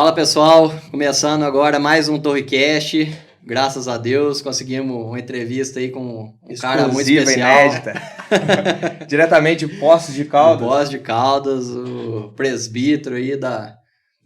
Fala pessoal, começando agora mais um TorreCast. Graças a Deus conseguimos uma entrevista aí com um cara muito especial. Inédita. Diretamente de Poços de Caldas. Poços de Caldas, o presbítero aí da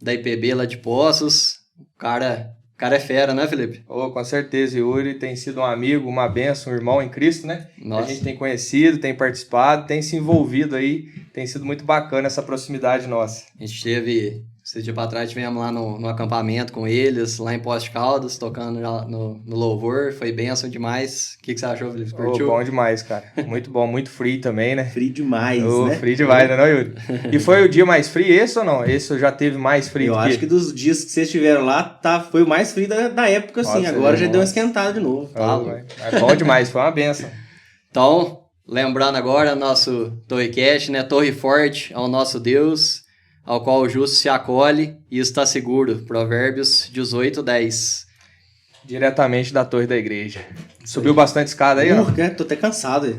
IPB lá de Poços. O cara é fera, né, Felipe? Oh, com certeza, Yuri tem sido um amigo, uma bênção, um irmão em Cristo, né? Nossa. A gente tem conhecido, tem participado, tem se envolvido aí. Tem sido muito bacana essa proximidade nossa. A gente teve... Esse dia pra trás tivemos lá no acampamento com eles, lá em Poços de Caldas, tocando no louvor, foi bênção demais. O que você achou, Felipe? Curtiu? Bom demais, cara. Muito bom, muito frio também, né? Frio demais, né? Frio demais, né, não, Yuri? E foi o dia mais frio esse ou não? Esse já teve mais frio Eu acho que dos dias que vocês estiveram lá, foi o mais frio da época, sim. Nossa, agora já deu uma esquentada de novo. É bom demais, foi uma bênção. Então, lembrando agora nosso TorreCast, né? Torre forte ao nosso Deus, ao qual o justo se acolhe e está seguro. Provérbios 18:10. Diretamente da torre da igreja. Subiu bastante escada aí, ó? Tô até cansado aí.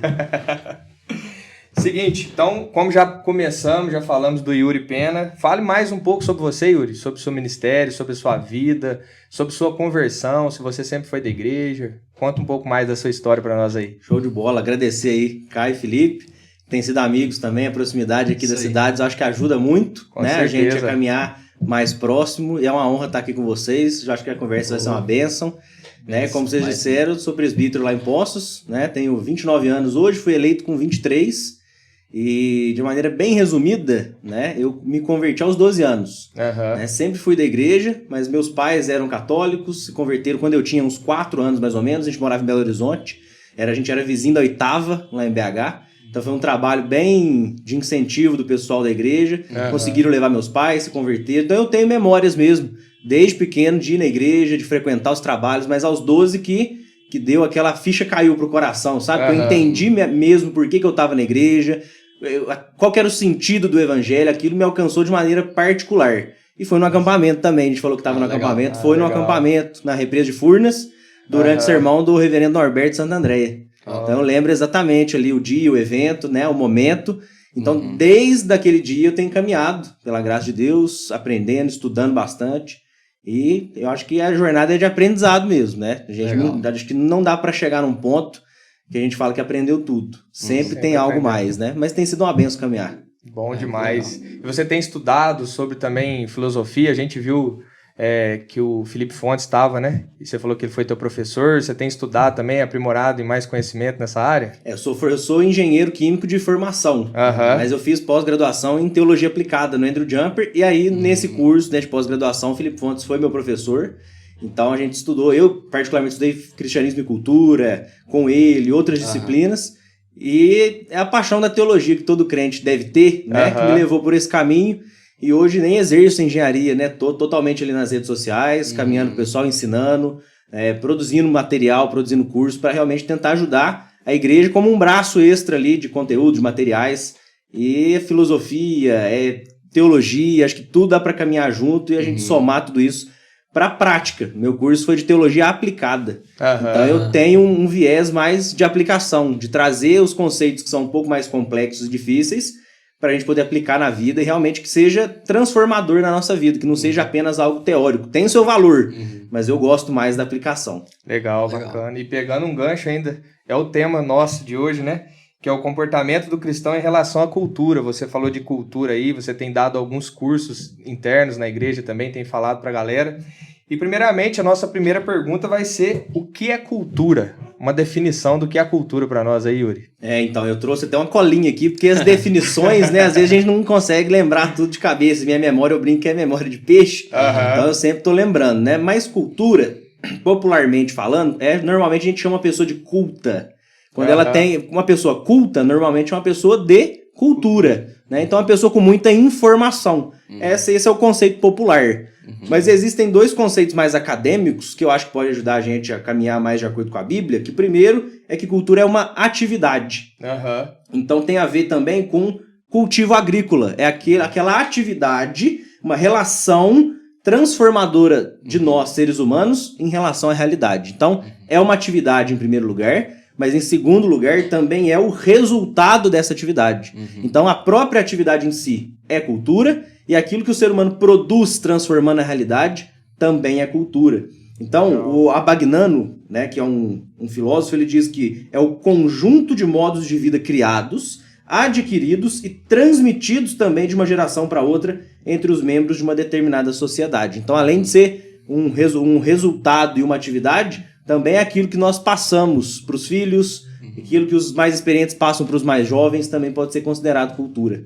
Seguinte, então, como já começamos, já falamos do Yuri Pena, fale mais um pouco sobre você, Yuri, sobre o seu ministério, sobre a sua vida, sobre sua conversão, se você sempre foi da igreja. Conta um pouco mais da sua história para nós aí. Show de bola, agradecer aí Caio e Felipe, tem sido amigos também, a proximidade aqui das cidades, eu acho que ajuda muito, Com né? certeza. A gente a caminhar mais próximo, e é uma honra estar aqui com vocês, eu acho que a conversa vai ser uma bênção. Né? Como vocês disseram, sou presbítero lá em Poços, né? Tenho 29 anos hoje, fui eleito com 23, e de maneira bem resumida, né? Eu me converti aos 12 anos. Uhum. Né? Sempre fui da igreja, mas meus pais eram católicos, se converteram quando eu tinha uns 4 anos mais ou menos, a gente morava em Belo Horizonte, a gente era vizinho da Oitava, lá em BH, então foi um trabalho bem de incentivo do pessoal da igreja, conseguiram levar meus pais, se converter, então eu tenho memórias mesmo, desde pequeno, de ir na igreja, de frequentar os trabalhos, mas aos 12 que deu aquela ficha caiu pro coração, sabe? Eu entendi mesmo por que eu estava na igreja, qual que era o sentido do evangelho, aquilo me alcançou de maneira particular. E foi no acampamento também, a gente falou que estava no acampamento, foi no acampamento, na represa de Furnas, durante o sermão do reverendo Norberto Santa Andréia. Então eu lembro exatamente ali o dia, o evento, né, o momento. Então desde aquele dia eu tenho caminhado, pela graça de Deus, aprendendo, estudando bastante. E eu acho que a jornada é de aprendizado mesmo, né? Acho que não dá para chegar num ponto que a gente fala que aprendeu tudo. Sempre tem algo mais, né? Mas tem sido uma benção caminhar. Bom demais. E você tem estudado sobre também filosofia, a gente viu que o Felipe Fontes estava, né? E você falou que ele foi teu professor, você tem estudado também, aprimorado em mais conhecimento nessa área? Eu sou engenheiro químico de formação, mas eu fiz pós-graduação em teologia aplicada no Andrew Jumper, e aí nesse curso, né, de pós-graduação, o Felipe Fontes foi meu professor, então a gente estudou, eu particularmente estudei cristianismo e cultura com ele, outras disciplinas, e é a paixão da teologia que todo crente deve ter, né, que me levou por esse caminho. E hoje nem exerço engenharia, né? Tô totalmente ali nas redes sociais, caminhando com o pessoal, ensinando, produzindo material, produzindo curso para realmente tentar ajudar a igreja como um braço extra ali de conteúdo, de materiais. E filosofia, teologia, acho que tudo dá para caminhar junto e a gente somar tudo isso para a prática. Meu curso foi de teologia aplicada. Então eu tenho um viés mais de aplicação, de trazer os conceitos que são um pouco mais complexos e difíceis para a gente poder aplicar na vida e realmente que seja transformador na nossa vida, que não seja apenas algo teórico. Tem o seu valor, mas eu gosto mais da aplicação. Legal, bacana. E pegando um gancho ainda, é o tema nosso de hoje, né? Que é o comportamento do cristão em relação à cultura. Você falou de cultura aí, você tem dado alguns cursos internos na igreja também, tem falado para a galera. E primeiramente, a nossa primeira pergunta vai ser: o que é cultura? Uma definição do que é cultura para nós aí, Yuri. Então, eu trouxe até uma colinha aqui, porque as definições, né, às vezes a gente não consegue lembrar tudo de cabeça. Minha memória, eu brinco que é memória de peixe, então eu sempre tô lembrando, né? Mas cultura, popularmente falando, normalmente a gente chama uma pessoa de culta. Quando ela tem uma pessoa culta, normalmente é uma pessoa de cultura, né? Então, é uma pessoa com muita informação. Esse é o conceito popular. Mas existem dois conceitos mais acadêmicos que eu acho que pode ajudar a gente a caminhar mais de acordo com a Bíblia, que primeiro é que cultura é uma atividade. Então tem a ver também com cultivo agrícola. É aquela atividade, uma relação transformadora de nós, seres humanos, em relação à realidade. Então é uma atividade em primeiro lugar, mas em segundo lugar também é o resultado dessa atividade. Então a própria atividade em si é cultura, E aquilo que o ser humano produz transformando a realidade também é cultura. Então, o Abagnano, né, que é um filósofo, ele diz que é o conjunto de modos de vida criados, adquiridos e transmitidos também de uma geração para outra entre os membros de uma determinada sociedade. Então, além de ser um resultado e uma atividade, também é aquilo que nós passamos para os filhos, aquilo que os mais experientes passam para os mais jovens, também pode ser considerado cultura.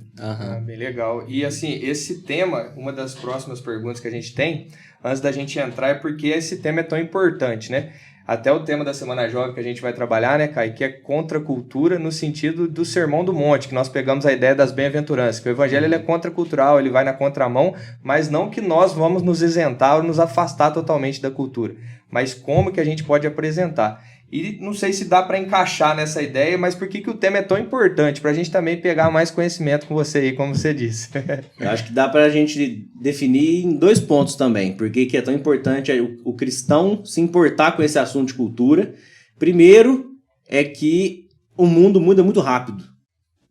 Bem legal. E assim, esse tema, uma das próximas perguntas que a gente tem, antes da gente entrar, é porque esse tema é tão importante, né? Até o tema da Semana Jovem que a gente vai trabalhar, né, Kai, que é contracultura no sentido do Sermão do Monte, que nós pegamos a ideia das bem-aventuranças, que o evangelho ele é contracultural, ele vai na contramão, mas não que nós vamos nos isentar ou nos afastar totalmente da cultura, mas como que a gente pode apresentar. E não sei se dá para encaixar nessa ideia, mas por que o tema é tão importante? Para a gente também pegar mais conhecimento com você aí, como você disse. Eu acho que dá para a gente definir em 2 pontos também. Por que é tão importante o cristão se importar com esse assunto de cultura. Primeiro é que o mundo muda muito rápido.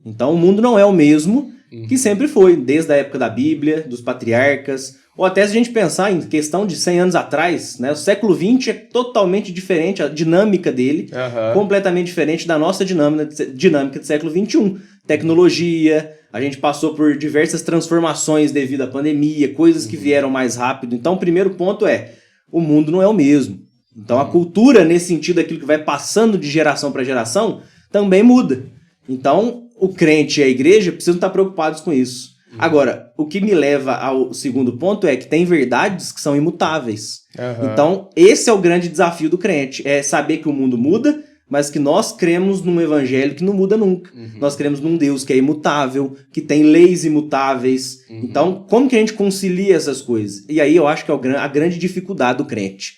Então o mundo não é o mesmo que sempre foi, desde a época da Bíblia, dos patriarcas, ou até se a gente pensar em questão de 100 anos atrás, né, o século XX é totalmente diferente, a dinâmica dele, completamente diferente da nossa dinâmica do século XXI. Tecnologia, a gente passou por diversas transformações devido à pandemia, coisas que vieram mais rápido. Então, o primeiro ponto é, o mundo não é o mesmo. Então, a cultura, nesse sentido, aquilo que vai passando de geração para geração, também muda. Então, o crente e a igreja precisam estar preocupados com isso. Agora, o que me leva ao segundo ponto é que tem verdades que são imutáveis. Então, esse é o grande desafio do crente, é saber que o mundo muda, mas que nós cremos num evangelho que não muda nunca. Nós cremos num Deus que é imutável, que tem leis imutáveis. Então, como que a gente concilia essas coisas? E aí eu acho que é a grande dificuldade do crente.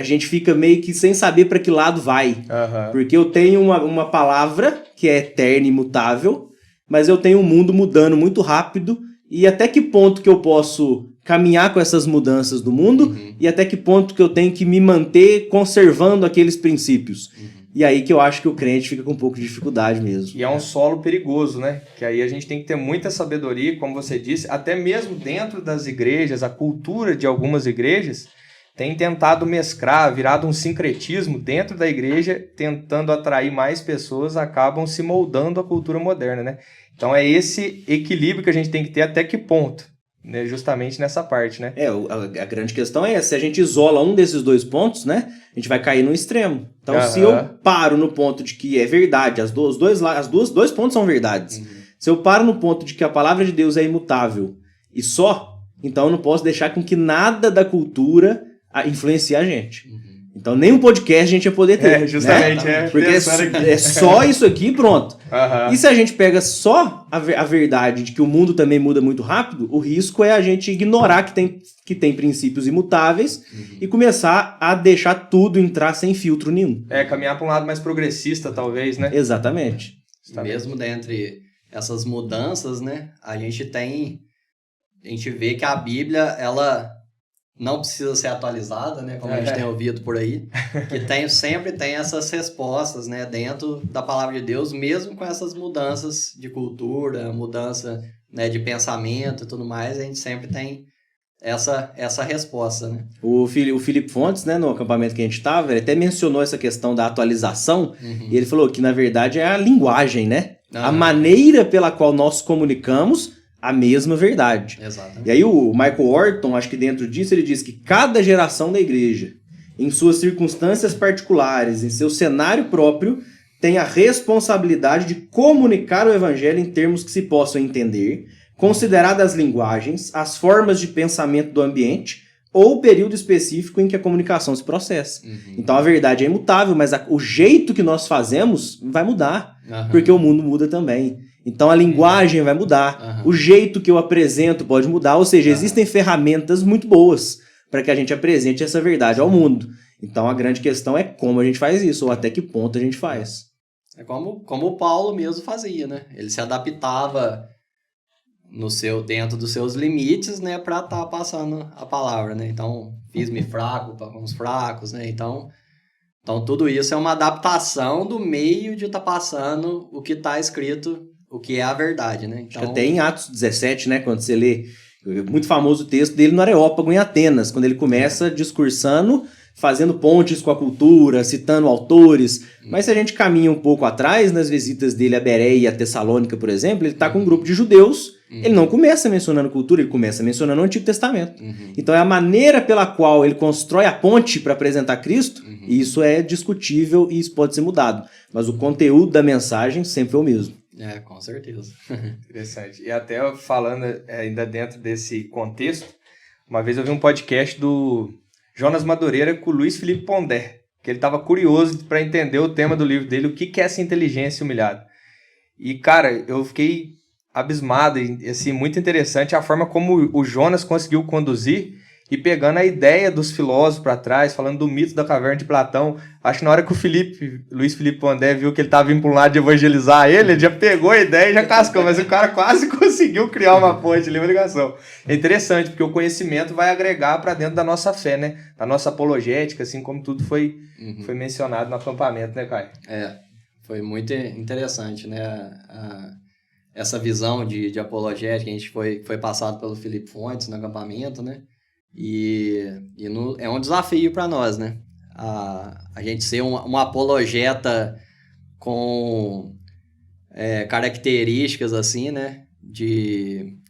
A gente fica meio que sem saber para que lado vai. Porque eu tenho uma palavra que é eterna e imutável, mas eu tenho um mundo mudando muito rápido, e até que ponto que eu posso caminhar com essas mudanças do mundo, e até que ponto que eu tenho que me manter conservando aqueles princípios. E aí que eu acho que o crente fica com um pouco de dificuldade mesmo. E é um solo perigoso, né? Que aí a gente tem que ter muita sabedoria, como você disse, até mesmo dentro das igrejas, a cultura de algumas igrejas tem tentado mesclar, virado um sincretismo dentro da igreja, tentando atrair mais pessoas, acabam se moldando à cultura moderna, né? Então é esse equilíbrio que a gente tem que ter até que ponto, né? Justamente nessa parte, né? A grande questão é essa, se a gente isola um desses 2 pontos, né? A gente vai cair no extremo. Então se eu paro no ponto de que é verdade, os dois pontos são verdades. Se eu paro no ponto de que a palavra de Deus é imutável e só, então eu não posso deixar com que nada da cultura influenciar a gente. Então nem um podcast a gente ia poder ter. Justamente. Né? Porque é só isso aqui e pronto. E se a gente pega só a verdade de que o mundo também muda muito rápido, o risco é a gente ignorar que tem princípios imutáveis e começar a deixar tudo entrar sem filtro nenhum. Caminhar para um lado mais progressista, talvez, né? Exatamente. Mesmo dentre essas mudanças, né, a gente vê que a Bíblia, ela não precisa ser atualizada, né, como a gente tem ouvido por aí, que sempre tem essas respostas, né, dentro da palavra de Deus, mesmo com essas mudanças de cultura, mudança, né, de pensamento e tudo mais, a gente sempre tem essa resposta, né. O Filipe Fontes, né, no acampamento que a gente estava, ele até mencionou essa questão da atualização, e ele falou que, na verdade, é a linguagem, né, a maneira pela qual nós comunicamos a mesma verdade. Exatamente. E aí o Michael Orton, acho que dentro disso, ele diz que cada geração da igreja, em suas circunstâncias particulares, em seu cenário próprio, tem a responsabilidade de comunicar o evangelho em termos que se possam entender, consideradas as linguagens, as formas de pensamento do ambiente ou o período específico em que a comunicação se processa. Então a verdade é imutável, mas o jeito que nós fazemos vai mudar, porque o mundo muda também. Então a linguagem vai mudar, o jeito que eu apresento pode mudar, ou seja, existem ferramentas muito boas para que a gente apresente essa verdade ao mundo. Então a grande questão é como a gente faz isso, ou até que ponto a gente faz. É como o Paulo mesmo fazia, né? Ele se adaptava dentro dos seus limites, né, para estar passando a palavra, né? Então, fiz-me fraco para com os fracos, né? Então tudo isso é uma adaptação do meio de estar passando o que está escrito, o que é a verdade, né? Então, até em Atos 17, né, quando você lê Muito famoso o texto dele no Areópago, em Atenas, quando ele começa discursando, fazendo pontes com a cultura, citando autores. Mas se a gente caminha um pouco atrás, nas visitas dele a Bereia e a Tessalônica, por exemplo, ele está com um grupo de judeus, ele não começa mencionando cultura, ele começa mencionando o Antigo Testamento. Então é a maneira pela qual ele constrói a ponte para apresentar Cristo, e isso é discutível e isso pode ser mudado. Mas o conteúdo da mensagem sempre é o mesmo. Com certeza. Interessante. E até falando ainda dentro desse contexto, uma vez eu vi um podcast do Jonas Madureira com o Luiz Felipe Pondé, que ele estava curioso para entender o tema do livro dele, o que é essa inteligência humilhada. E, cara, eu fiquei abismado, e assim, muito interessante a forma como o Jonas conseguiu conduzir e pegando a ideia dos filósofos para trás, falando do mito da caverna de Platão. Acho que na hora que o Luiz Felipe Pondé viu que ele estava vindo para um lado de evangelizar ele já pegou a ideia e já cascou, mas o cara quase conseguiu criar uma ponte ali, uma ligação. É interessante, porque o conhecimento vai agregar para dentro da nossa fé, né? Da nossa apologética, assim como tudo foi mencionado no acampamento, né, Caio? Foi muito interessante, né? Essa visão de apologética, a gente foi passado pelo Felipe Fontes no acampamento, né? É um desafio para nós, né? A gente ser um apologeta com características assim, né?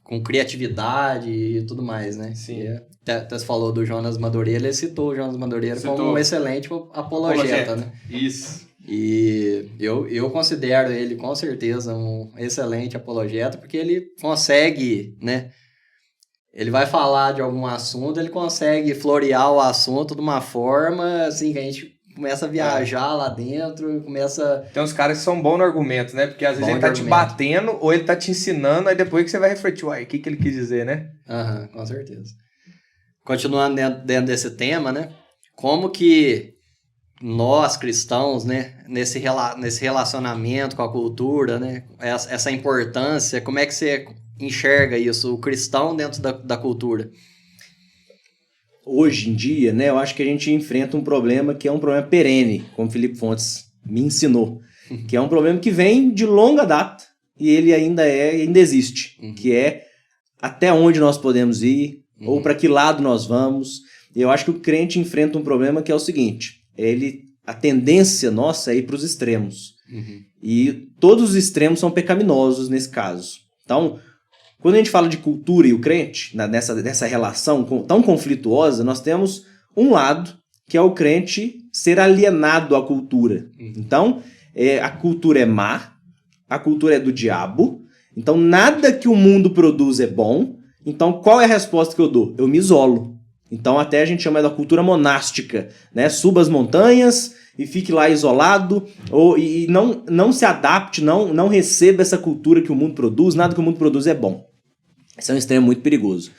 Com criatividade e tudo mais, né? Sim. Até você falou do Jonas Madureira, ele citou o Jonas Madureira como um excelente apologeta, né? Isso. E eu considero ele com certeza um excelente apologeta, porque ele consegue, né? Ele vai falar de algum assunto, ele consegue florear o assunto de uma forma assim que a gente começa a viajar lá dentro, começa... Tem uns caras que são bons no argumento, né? Porque às vezes ele tá te batendo ou ele tá te ensinando, aí depois que você vai refletir, o que ele quis dizer, né? Com certeza. Continuando dentro desse tema, né? Como que nós, cristãos, né? Nesse relacionamento com a cultura, né? Essa importância, como é que você enxerga isso, o cristão dentro da cultura? Hoje em dia, né, eu acho que a gente enfrenta um problema que é um problema perene, como Felipe Fontes me ensinou, que é um problema que vem de longa data e ele ainda existe, que é até onde nós podemos ir ou para que lado nós vamos. Eu acho que o crente enfrenta um problema que é o seguinte, a tendência nossa é ir para os extremos. E todos os extremos são pecaminosos nesse caso. Então, quando a gente fala de cultura e o crente, nessa relação tão conflituosa, nós temos um lado, que é o crente ser alienado à cultura. Então, a cultura é má, a cultura é do diabo, então nada que o mundo produz é bom, então qual é a resposta que eu dou? Eu me isolo. Então até a gente chama da cultura monástica, né? Suba as montanhas e fique lá isolado, e não se adapte, não receba essa cultura que o mundo produz, nada que o mundo produz é bom. Esse é um extremo muito perigoso.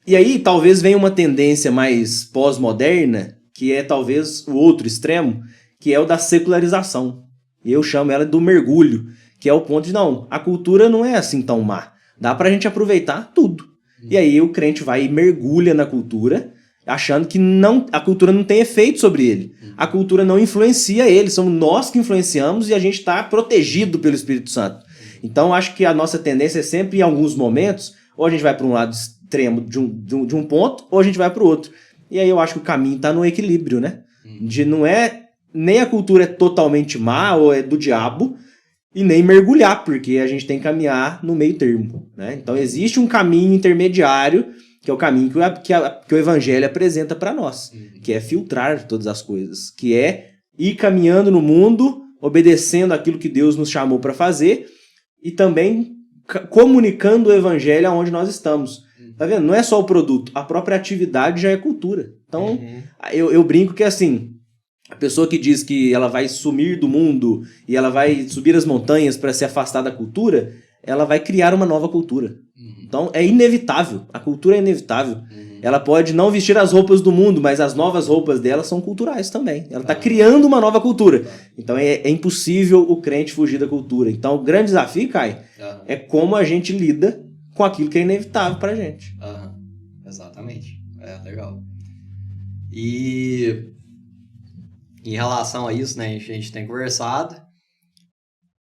E aí talvez venha uma tendência mais pós-moderna, que é talvez o outro extremo, que é o da secularização. E eu chamo ela do mergulho, que é o ponto de, não, a cultura não é assim tão má. Dá pra gente aproveitar tudo. E aí o crente vai e mergulha na cultura, achando que a cultura não tem efeito sobre ele. A cultura não influencia ele, somos nós que influenciamos e a gente está protegido pelo Espírito Santo. Então acho que a nossa tendência é sempre, em alguns momentos, ou a gente vai para um lado extremo de um ponto, ou a gente vai para o outro. E aí eu acho que o caminho está no equilíbrio, né? Nem a cultura é totalmente má ou é do diabo, e nem mergulhar, porque a gente tem que caminhar no meio termo, né? Então existe um caminho intermediário, que é o caminho que o Evangelho apresenta para nós, que é filtrar todas as coisas, que é ir caminhando no mundo, obedecendo aquilo que Deus nos chamou para fazer, e também comunicando o Evangelho aonde nós estamos. Tá vendo? Não é só o produto, a própria atividade já é cultura. Então, eu brinco que assim, a pessoa que diz que ela vai sumir do mundo e ela vai subir as montanhas para se afastar da cultura, ela vai criar uma nova cultura. Então, é inevitável. A cultura é inevitável. Ela pode não vestir as roupas do mundo, mas as novas roupas dela são culturais também. Ela está criando uma nova cultura. Então, é impossível o crente fugir da cultura. Então, o grande desafio, Kai, é como a gente lida com aquilo que é inevitável para a gente. Exatamente. Legal. E em relação a isso, né, a gente tem conversado.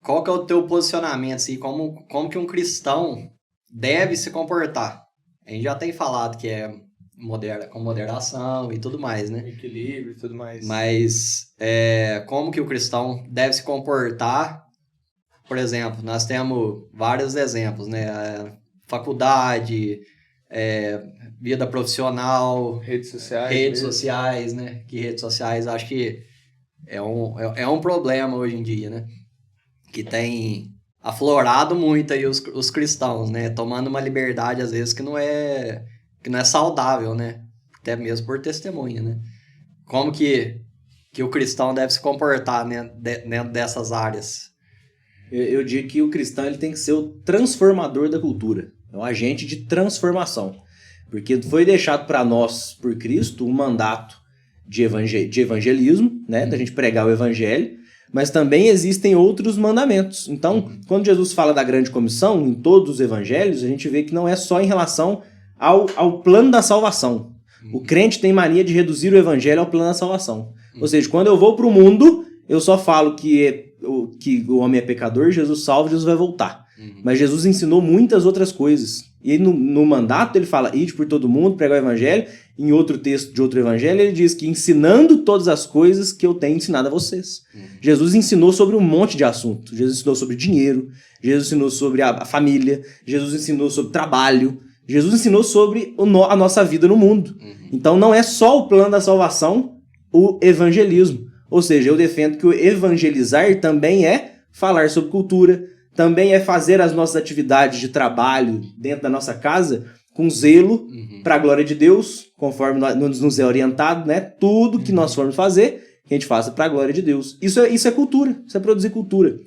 Qual que é o teu posicionamento, assim, como que um cristão deve se comportar a gente já tem falado que é com moderação e tudo mais, né? Equilíbrio e tudo mais. Mas como que o cristão deve se comportar? Por exemplo, nós temos vários exemplos, né? Faculdade, vida profissional, redes sociais, né? Que redes sociais acho que é um problema hoje em dia, né? Que tem aflorado muito aí os cristãos, né? Tomando uma liberdade, às vezes, que não é saudável, né? Até mesmo por testemunha, né? Como que o cristão deve se comportar, né? Dentro dessas áreas? Eu digo que o cristão ele tem que ser o transformador da cultura. É um agente de transformação. Porque foi deixado para nós, por Cristo, um mandato de evangelismo, né? Da gente pregar o evangelho. Mas também existem outros mandamentos. Então, quando Jesus fala da grande comissão, em todos os evangelhos, a gente vê que não é só em relação ao plano da salvação. O crente tem mania de reduzir o evangelho ao plano da salvação. Ou seja, quando eu vou para o mundo, eu só falo que o homem é pecador, Jesus salva, Jesus vai voltar. Mas Jesus ensinou muitas outras coisas. E no mandato ele fala, ide por todo mundo, pregar o evangelho. Em outro texto de outro evangelho ele diz que ensinando todas as coisas que eu tenho ensinado a vocês. Jesus ensinou sobre um monte de assuntos. Jesus ensinou sobre dinheiro, Jesus ensinou sobre a família, Jesus ensinou sobre trabalho, Jesus ensinou sobre a nossa vida no mundo. Então não é só o plano da salvação, o evangelismo. Ou seja, eu defendo que o evangelizar também é falar sobre cultura, também é fazer as nossas atividades de trabalho dentro da nossa casa com zelo para a glória de Deus, conforme nos é orientado, né? Tudo que nós formos fazer, que a gente faça para a glória de Deus. Isso é cultura, isso é produzir cultura.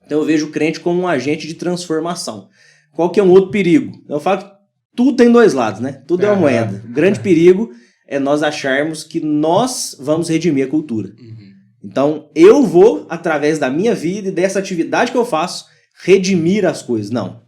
Então eu vejo o crente como um agente de transformação. Qual que é um outro perigo? Eu falo que tudo tem dois lados, né? Tudo é uma moeda. O grande perigo é nós acharmos que nós vamos redimir a cultura. Então eu vou, através da minha vida e dessa atividade que eu faço, redimir as coisas. Não.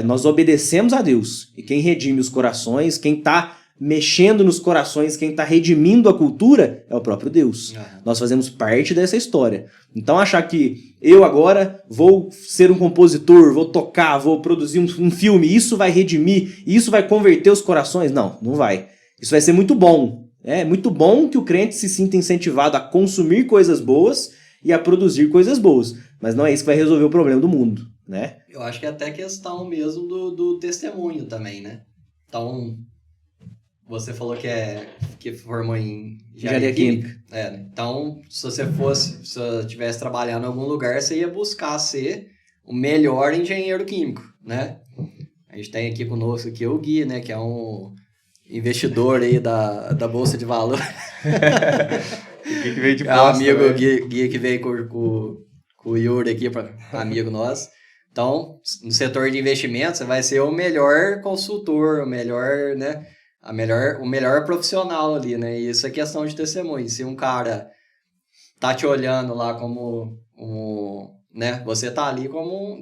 Nós obedecemos a Deus. E quem redime os corações, quem está mexendo nos corações, quem está redimindo a cultura, é o próprio Deus. Nós fazemos parte dessa história. Então achar que eu agora vou ser um compositor, vou tocar, vou produzir um filme, isso vai redimir, isso vai converter os corações. Não vai. Isso vai ser muito bom. É muito bom que o crente se sinta incentivado a consumir coisas boas e a produzir coisas boas. Mas não é isso que vai resolver o problema do mundo, né? Eu acho que é até questão mesmo do testemunho também, né? Então, você falou que formou em engenharia química. Então, se você estivesse trabalhando em algum lugar, você ia buscar ser o melhor engenheiro químico, né? A gente tem aqui conosco aqui o Gui, né? Que é um investidor aí da Bolsa de Valor. Que veio de amigo Gui que veio com o Yuri aqui, amigo nosso. Então, no setor de investimentos, você vai ser o melhor consultor, o melhor, né? O melhor profissional ali, né? E isso é questão de testemunho. Se um cara tá te olhando lá como né? Você tá ali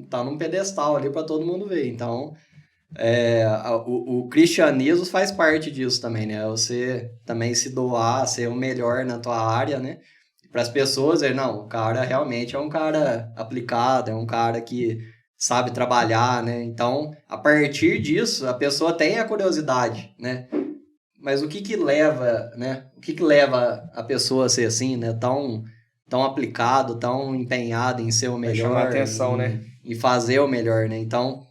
tá num pedestal ali para todo mundo ver. Então, o cristianismo faz parte disso também, né? Você também se doar, ser o melhor na tua área, né? Para as pessoas, não, o cara realmente é um cara aplicado, é um cara que sabe trabalhar, né? Então, a partir disso, a pessoa tem a curiosidade, né? Mas o que leva, né? O que leva a pessoa a ser assim, né? Tão aplicado, tão empenhado em ser o melhor. Chamar atenção, né? Em fazer o melhor, né? Então,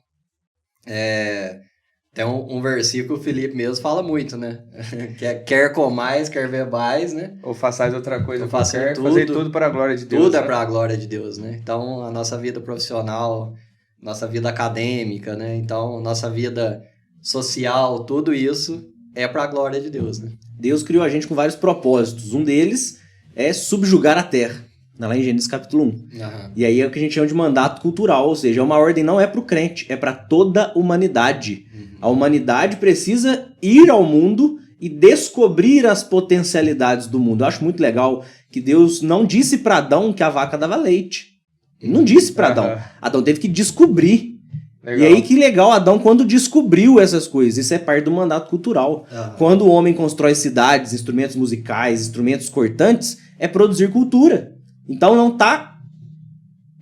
tem um versículo que o Felipe mesmo fala muito, né? Que é quer comais, quer bebais, né? Ou façais outra coisa, fazer tudo para a glória de Deus. Tudo né? é para a glória de Deus, né? Então, a nossa vida profissional, nossa vida acadêmica, né? Então, nossa vida social, tudo isso é para a glória de Deus, né? Deus criou a gente com vários propósitos. Um deles é subjugar a terra. Lá em Gênesis capítulo 1. E aí é o que a gente chama de mandato cultural, ou seja, uma ordem não é para o crente, é para toda a humanidade. A humanidade precisa ir ao mundo e descobrir as potencialidades do mundo. Eu acho muito legal que Deus não disse para Adão que a vaca dava leite. Ele não disse para Adão. Adão teve que descobrir. Legal. E aí que legal, Adão quando descobriu essas coisas. Isso é parte do mandato cultural. Quando o homem constrói cidades, instrumentos musicais, instrumentos cortantes, é produzir cultura. Então não está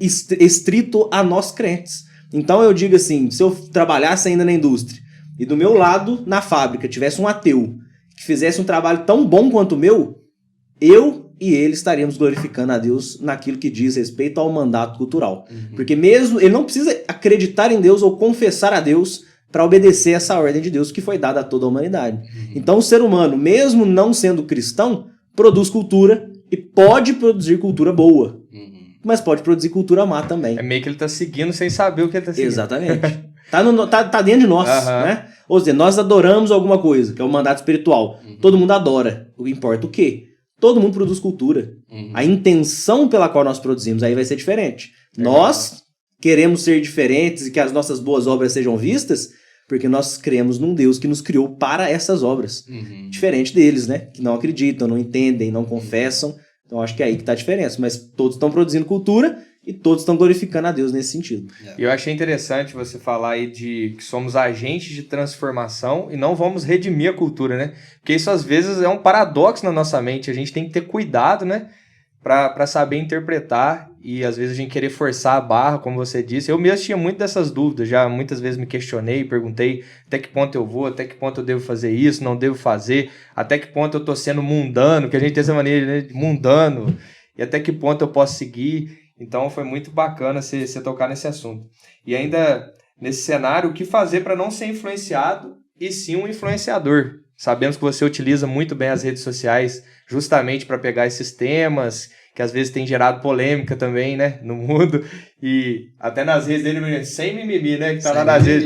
estrito a nós crentes. Então eu digo assim, se eu trabalhasse ainda na indústria, e do meu lado, na fábrica, tivesse um ateu que fizesse um trabalho tão bom quanto o meu, eu e ele estaríamos glorificando a Deus naquilo que diz respeito ao mandato cultural. Porque mesmo ele não precisa acreditar em Deus ou confessar a Deus para obedecer essa ordem de Deus que foi dada a toda a humanidade. Então o ser humano, mesmo não sendo cristão, produz cultura e pode produzir cultura boa. Mas pode produzir cultura má também. É meio que ele tá seguindo sem saber o que ele tá seguindo. Exatamente. Tá dentro de nós, né? Ou seja, nós adoramos alguma coisa, que é o mandato espiritual. Todo mundo adora. O que importa o quê? Todo mundo produz cultura. A intenção pela qual nós produzimos aí vai ser diferente. Nós queremos ser diferentes e que as nossas boas obras sejam vistas porque nós cremos num Deus que nos criou para essas obras. Diferente deles, né? Que não acreditam, não entendem, não confessam. Então acho que é aí que está a diferença. Mas todos estão produzindo cultura e todos estão glorificando a Deus nesse sentido. Eu achei interessante você falar aí de que somos agentes de transformação e não vamos redimir a cultura, né? Porque isso às vezes é um paradoxo na nossa mente. A gente tem que ter cuidado, né? Para saber interpretar e às vezes a gente querer forçar a barra, como você disse. Eu mesmo tinha muito dessas dúvidas, já muitas vezes me questionei, perguntei até que ponto eu vou, até que ponto eu devo fazer isso, não devo fazer, até que ponto eu tô sendo mundano, que a gente tem essa maneira, né, de mundano, e até que ponto eu posso seguir. Então foi muito bacana você tocar nesse assunto. E ainda nesse cenário, o que fazer para não ser influenciado e sim um influenciador? Sabemos que você utiliza muito bem as redes sociais justamente para pegar esses temas que às vezes tem gerado polêmica também, né, no mundo, e até nas redes dele, sem mimimi, né, que tá lá nas redes,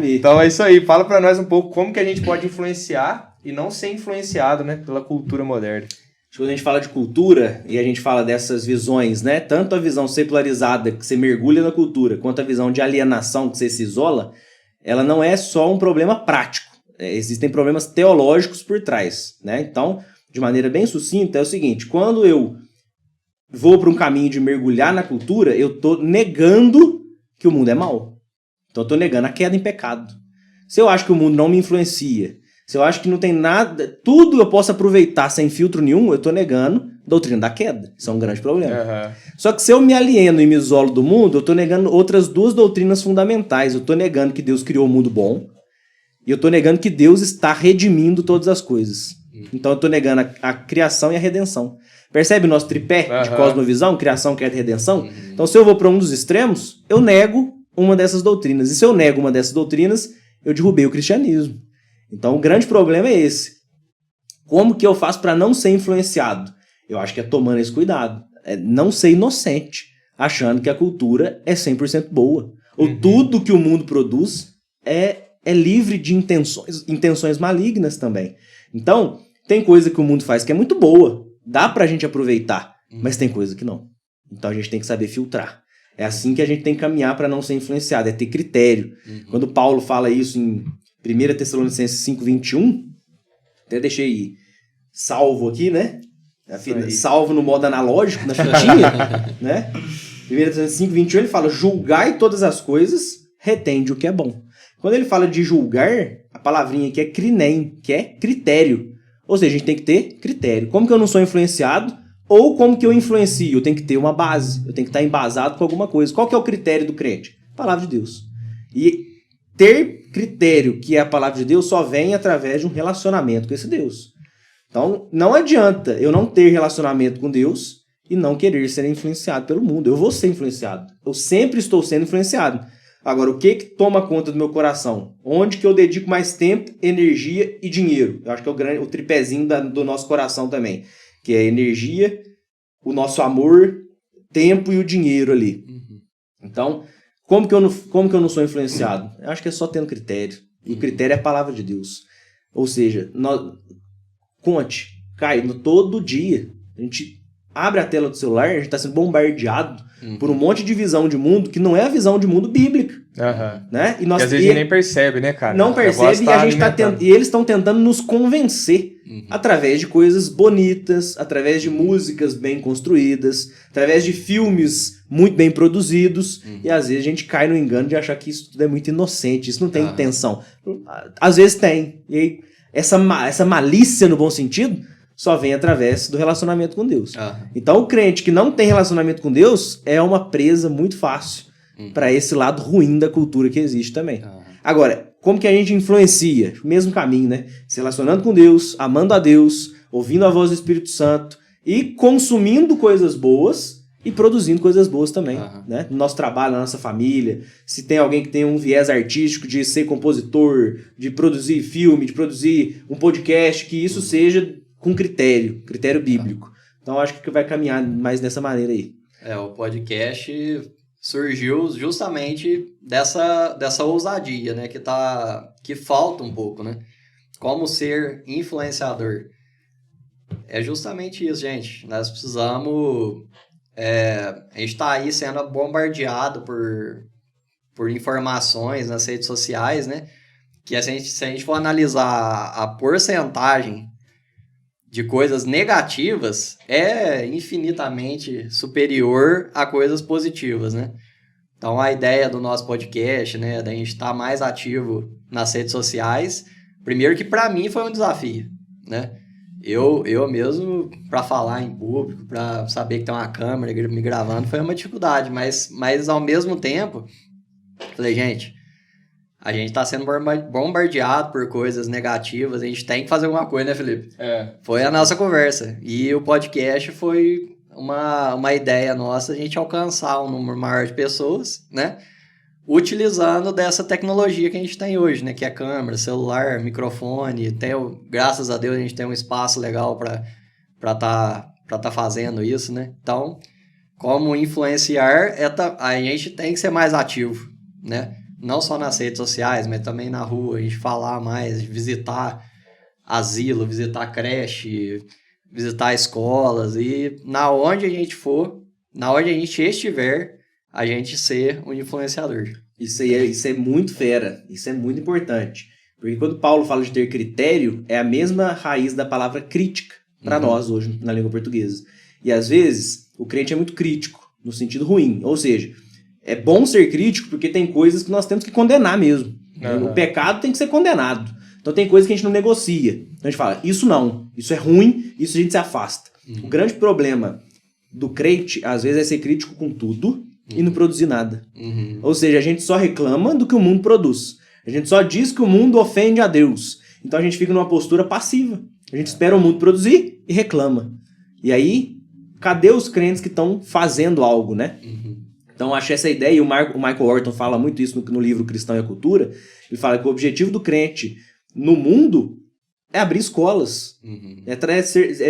então é isso aí, fala para nós um pouco como que a gente pode influenciar e não ser influenciado, né, pela cultura moderna. Quando a gente fala de cultura e a gente fala dessas visões, né, tanto a visão secularizada que você mergulha na cultura, quanto a visão de alienação que você se isola, ela não é só um problema prático, existem problemas teológicos por trás, né, então, de maneira bem sucinta, é o seguinte, quando eu vou para um caminho de mergulhar na cultura, eu estou negando que o mundo é mau. Então eu estou negando a queda em pecado. Se eu acho que o mundo não me influencia, se eu acho que não tem nada, tudo eu posso aproveitar sem filtro nenhum, eu estou negando a doutrina da queda. Isso é um grande problema. Só que se eu me alieno e me isolo do mundo, eu estou negando outras duas doutrinas fundamentais. Eu estou negando que Deus criou um mundo bom e eu estou negando que Deus está redimindo todas as coisas. Então eu estou negando a criação e a redenção. Percebe o nosso tripé de cosmovisão, criação, queda e redenção? Então, se eu vou para um dos extremos, eu nego uma dessas doutrinas. E se eu nego uma dessas doutrinas, eu derrubei o cristianismo. Então, o grande problema é esse. Como que eu faço para não ser influenciado? Eu acho que é tomando esse cuidado. É não ser inocente, achando que a cultura é 100% boa. Ou tudo que o mundo produz é livre de intenções malignas também. Então, tem coisa que o mundo faz que é muito boa. Dá pra gente aproveitar, mas tem coisa que não. Então a gente tem que saber filtrar. É assim que a gente tem que caminhar para não ser influenciado, é ter critério. Quando Paulo fala isso em 1 Tessalonicenses 5:21, até deixei salvo aqui, né? Salvo no modo analógico, na fitinha, né? 1 Tessalonicenses 5:21 ele fala, julgai todas as coisas, retende o que é bom. Quando ele fala de julgar, a palavrinha aqui é crinem, que é critério. Ou seja, a gente tem que ter critério. Como que eu não sou influenciado? Ou como que eu influencio? Eu tenho que ter uma base. Eu tenho que estar embasado com alguma coisa. Qual que é o critério do crente? Palavra de Deus. E ter critério, que é a palavra de Deus, só vem através de um relacionamento com esse Deus. Então, não adianta eu não ter relacionamento com Deus e não querer ser influenciado pelo mundo. Eu vou ser influenciado. Eu sempre estou sendo influenciado. Agora, o que toma conta do meu coração? Onde que eu dedico mais tempo, energia e dinheiro? Eu acho que é o tripézinho do nosso coração também. Que é a energia, o nosso amor, tempo e o dinheiro ali. Então, como que eu não sou influenciado? Eu acho que é só tendo critério. E o critério é a palavra de Deus. Ou seja, todo dia, a gente abre a tela do celular, a gente está sendo bombardeado por um monte de visão de mundo que não é a visão de mundo bíblica. Né? E às vezes a gente nem percebe, né, cara? Não percebe e eles estão tentando nos convencer através de coisas bonitas, através de músicas bem construídas, através de filmes muito bem produzidos, e às vezes a gente cai no engano de achar que isso tudo é muito inocente, isso não tem intenção. Às vezes tem. E aí, essa malícia no bom sentido só vem através do relacionamento com Deus. Então o crente que não tem relacionamento com Deus é uma presa muito fácil para esse lado ruim da cultura que existe também. Agora, como que a gente influencia? O mesmo caminho, né? Se relacionando com Deus, amando a Deus, ouvindo a voz do Espírito Santo e consumindo coisas boas e produzindo coisas boas também, né? No nosso trabalho, na nossa família. Se tem alguém que tem um viés artístico de ser compositor, de produzir filme, de produzir um podcast, que isso seja com critério bíblico. Então, acho que vai caminhar mais dessa maneira aí. O podcast surgiu justamente dessa ousadia, né? Que falta um pouco, né? Como ser influenciador. É justamente isso, gente. Nós precisamos... a gente está aí sendo bombardeado por informações nas redes sociais, né? Que se a gente for analisar a porcentagem de coisas negativas, é infinitamente superior a coisas positivas, né? Então, a ideia do nosso podcast, né? Da gente estar mais ativo nas redes sociais, primeiro que para mim foi um desafio, né? Eu mesmo, para falar em público, para saber que tem uma câmera me gravando, foi uma dificuldade, mas ao mesmo tempo, falei, gente, a gente tá sendo bombardeado por coisas negativas, a gente tem que fazer alguma coisa, né, Felipe? Foi a nossa conversa. E o podcast foi uma ideia nossa, a gente alcançar um número maior de pessoas, né? Utilizando dessa tecnologia que a gente tem hoje, né? Que é câmera, celular, microfone. Graças a Deus, a gente tem um espaço legal para tá fazendo isso, né? Então, como influenciar, a gente tem que ser mais ativo, né? Não só nas redes sociais, mas também na rua, a gente falar mais, visitar asilo, visitar creche, visitar escolas e na onde a gente for, na onde a gente estiver, a gente ser um influenciador. Isso é muito fera, isso é muito importante. Porque quando Paulo fala de ter critério, é a mesma raiz da palavra crítica para nós hoje na língua portuguesa. E às vezes o crente é muito crítico, no sentido ruim. Ou seja, é bom ser crítico porque tem coisas que nós temos que condenar mesmo. O pecado tem que ser condenado. Então tem coisas que a gente não negocia. Então a gente fala, isso não, isso é ruim, isso a gente se afasta. O grande problema do crente, às vezes, é ser crítico com tudo e não produzir nada. Ou seja, a gente só reclama do que o mundo produz. A gente só diz que o mundo ofende a Deus. Então a gente fica numa postura passiva. A gente espera o mundo produzir e reclama. E aí, cadê os crentes que estão fazendo algo, né? Então, acho essa ideia, e o Michael Horton fala muito isso no livro Cristão e a Cultura. Ele fala que o objetivo do crente no mundo é abrir escolas, é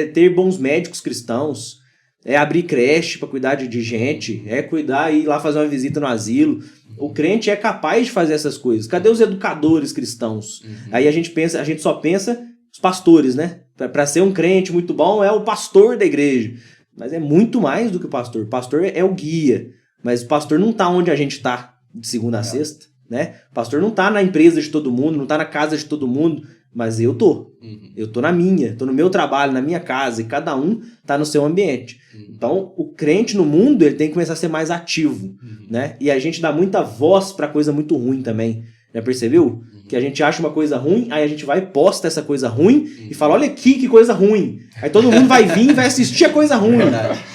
ter bons médicos cristãos, é abrir creche para cuidar de gente, é cuidar e ir lá fazer uma visita no asilo. O crente é capaz de fazer essas coisas. Cadê os educadores cristãos? Aí a gente só pensa os pastores, né? Para ser um crente muito bom é o pastor da igreja. Mas é muito mais do que o pastor. O pastor é o guia. Mas o pastor não está onde a gente está de segunda a sexta, né? O pastor não está na empresa de todo mundo, não está na casa de todo mundo, mas eu tô. Eu tô na minha, tô no meu trabalho, na minha casa, e cada um está no seu ambiente. Então, o crente no mundo, ele tem que começar a ser mais ativo, né? E a gente dá muita voz para coisa muito ruim também. Já percebeu? Que a gente acha uma coisa ruim, aí a gente vai e posta essa coisa ruim e fala, olha aqui que coisa ruim. Aí todo mundo vai vir e vai assistir a coisa ruim,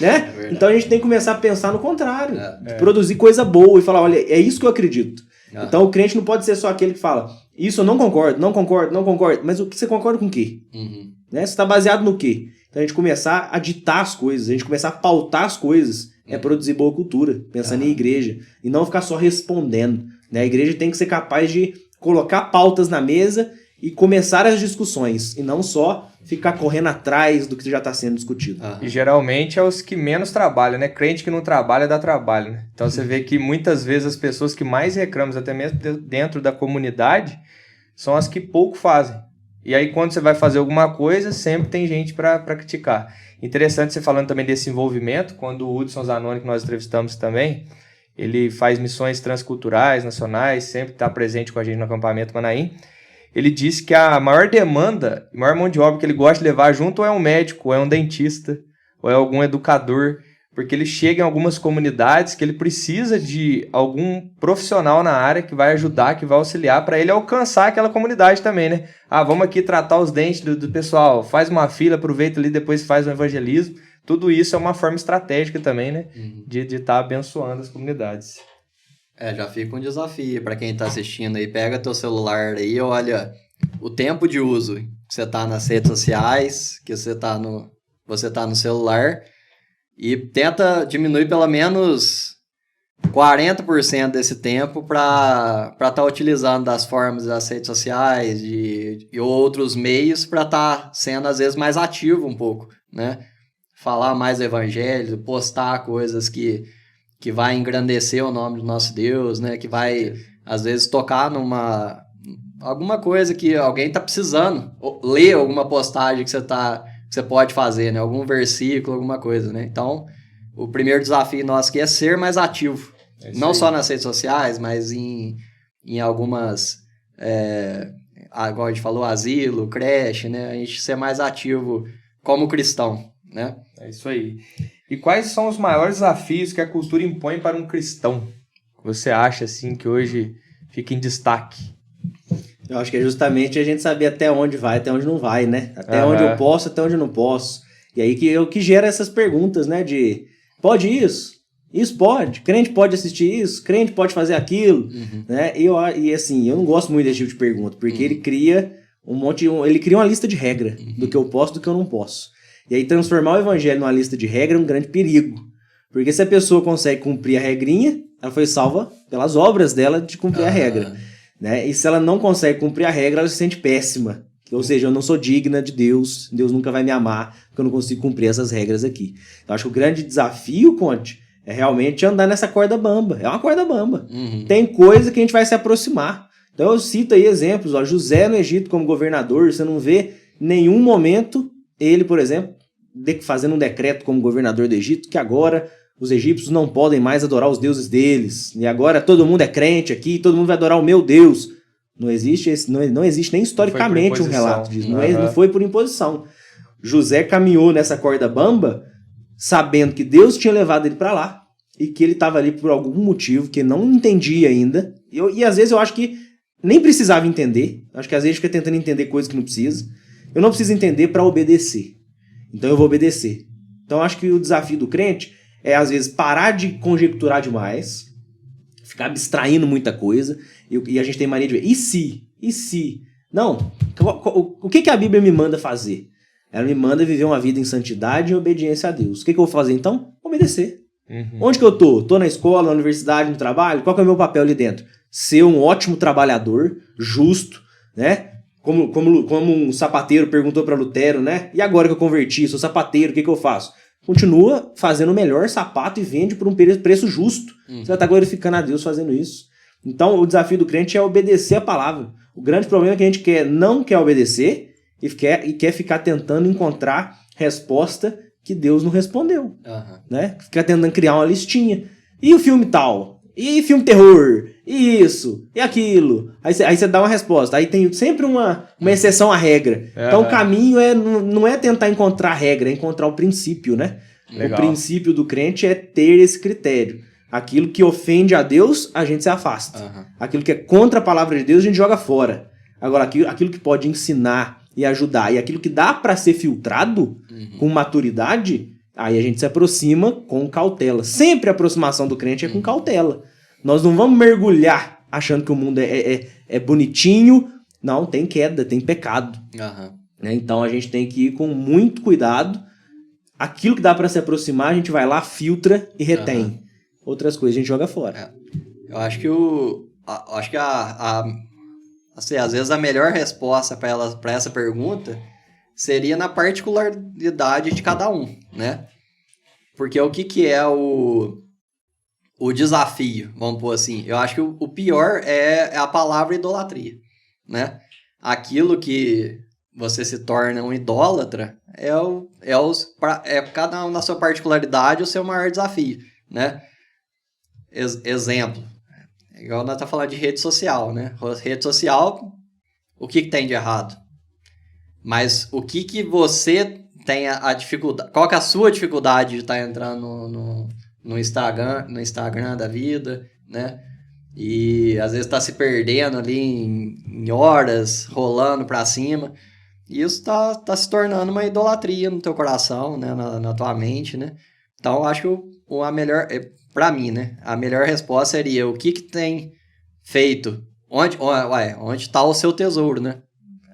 né? Então a gente tem que começar a pensar no contrário, de produzir coisa boa e falar, olha, é isso que eu acredito. Então o crente não pode ser só aquele que fala, isso eu não concordo, mas o que você concorda com o quê? Né? Você está baseado no quê? Então a gente começar a ditar as coisas, a gente começar a pautar as coisas, é produzir boa cultura, pensando em igreja, e não ficar só respondendo. Né? A igreja tem que ser capaz de colocar pautas na mesa e começar as discussões, e não só ficar correndo atrás do que já está sendo discutido. E geralmente é os que menos trabalham, né? Crente que não trabalha dá trabalho, né? Então você vê que muitas vezes as pessoas que mais reclamam, até mesmo dentro da comunidade, são as que pouco fazem. E aí quando você vai fazer alguma coisa, sempre tem gente para criticar. Interessante você falando também desse envolvimento, quando o Hudson Zanoni, que nós entrevistamos também, ele faz missões transculturais, nacionais, sempre está presente com a gente no acampamento Manaim. Ele disse que a maior demanda, a maior mão de obra que ele gosta de levar junto ou é um médico, ou é um dentista, ou é algum educador, porque ele chega em algumas comunidades que ele precisa de algum profissional na área que vai ajudar, que vai auxiliar para ele alcançar aquela comunidade também, né? Vamos aqui tratar os dentes do pessoal, faz uma fila, aproveita ali, depois faz um evangelismo. Tudo isso é uma forma estratégica também, né? De estar abençoando as comunidades. Já fica um desafio para quem tá assistindo aí. Pega teu celular aí, olha o tempo de uso que você tá nas redes sociais, que você tá no celular, e tenta diminuir pelo menos 40% desse tempo para estar utilizando das formas das redes sociais e outros meios para estar sendo, às vezes, mais ativo um pouco, né? Falar mais do evangelho, postar coisas que vai engrandecer o nome do nosso Deus, né? Que vai, às vezes, tocar alguma coisa que alguém está precisando, ler alguma postagem que você pode fazer, né? Algum versículo, alguma coisa, né? Então, o primeiro desafio nosso aqui é ser mais ativo. Não só nas redes sociais, mas em algumas, agora a gente falou, asilo, creche, né? A gente ser mais ativo como cristão, né? É isso aí. E quais são os maiores desafios que a cultura impõe para um cristão? Você acha, assim, que hoje fica em destaque? Eu acho que é justamente a gente saber até onde vai, até onde não vai, né? Até onde eu posso, até onde eu não posso. E aí que gera essas perguntas, né? De, pode isso? Isso pode? Crente pode assistir isso? Crente pode fazer aquilo? Né? E assim, eu não gosto muito desse tipo de pergunta, porque ele cria ele cria uma lista de regra do que eu posso e do que eu não posso. E aí transformar o evangelho numa lista de regra é um grande perigo. Porque se a pessoa consegue cumprir a regrinha, ela foi salva pelas obras dela de cumprir a regra. Né? E se ela não consegue cumprir a regra, ela se sente péssima. Ou seja, eu não sou digna de Deus, Deus nunca vai me amar, porque eu não consigo cumprir essas regras aqui. Então acho que o grande desafio, Conte, é realmente andar nessa corda bamba. É uma corda bamba. Tem coisa que a gente vai se aproximar. Então eu cito aí exemplos. José no Egito como governador, você não vê nenhum momento ele, por exemplo, fazendo um decreto como governador do Egito, que agora os egípcios não podem mais adorar os deuses deles. E agora todo mundo é crente aqui, todo mundo vai adorar o meu Deus. Não existe nem historicamente um relato disso. Não foi por imposição. José caminhou nessa corda bamba sabendo que Deus tinha levado ele para lá e que ele estava ali por algum motivo que ele não entendia ainda. E às vezes eu acho que nem precisava entender. Acho que às vezes fica tentando entender coisas que não precisa. Eu não preciso entender para obedecer. Então eu vou obedecer. Então eu acho que o desafio do crente é às vezes parar de conjecturar demais, ficar abstraindo muita coisa, e a gente tem mania de ver, e se? E se? Não, o que a Bíblia me manda fazer? Ela me manda viver uma vida em santidade e obediência a Deus. O que eu vou fazer então? Obedecer. Onde que eu tô? Tô na escola, na universidade, no trabalho? Qual que é o meu papel ali dentro? Ser um ótimo trabalhador, justo, né? Como um sapateiro perguntou para Lutero, né? E agora que eu converti, sou sapateiro, o que eu faço? Continua fazendo o melhor sapato e vende por um preço justo. Você vai estar glorificando a Deus fazendo isso. Então, o desafio do crente é obedecer a palavra. O grande problema é que a gente não quer obedecer e quer ficar tentando encontrar resposta que Deus não respondeu. Né? Fica tentando criar uma listinha. E o filme tal? E filme terror? E isso? E aquilo? Aí você dá uma resposta. Aí tem sempre uma exceção à regra. Então o caminho não é tentar encontrar a regra, é encontrar o princípio, né? Legal. O princípio do crente é ter esse critério. Aquilo que ofende a Deus, a gente se afasta. Aquilo que é contra a palavra de Deus, a gente joga fora. Agora, aquilo que pode ensinar e ajudar, e aquilo que dá para ser filtrado com maturidade, aí a gente se aproxima com cautela. Sempre a aproximação do crente é com cautela. Nós não vamos mergulhar achando que o mundo é bonitinho. Não, tem queda, tem pecado. Né? Então a gente tem que ir com muito cuidado. Aquilo que dá para se aproximar, a gente vai lá, filtra e retém. Outras coisas a gente joga fora. Eu acho que assim, às vezes a melhor resposta para essa pergunta seria na particularidade de cada um, né? Porque o que é o desafio, vamos pôr assim? Eu acho que o pior é a palavra idolatria, né? Aquilo que você se torna um idólatra é cada um na sua particularidade o seu maior desafio, né? Exemplo, igual nós tá falando de rede social, né? Rede social, o que tem de errado? Mas o que você tem a dificuldade? Qual que é a sua dificuldade de estar entrando no Instagram da vida, né? E às vezes tá se perdendo ali em horas, rolando pra cima. E isso tá se tornando uma idolatria no teu coração, né? Na tua mente, né? Então, acho que a melhor... para mim, né? A melhor resposta seria o que tem feito? Onde está o seu tesouro, né?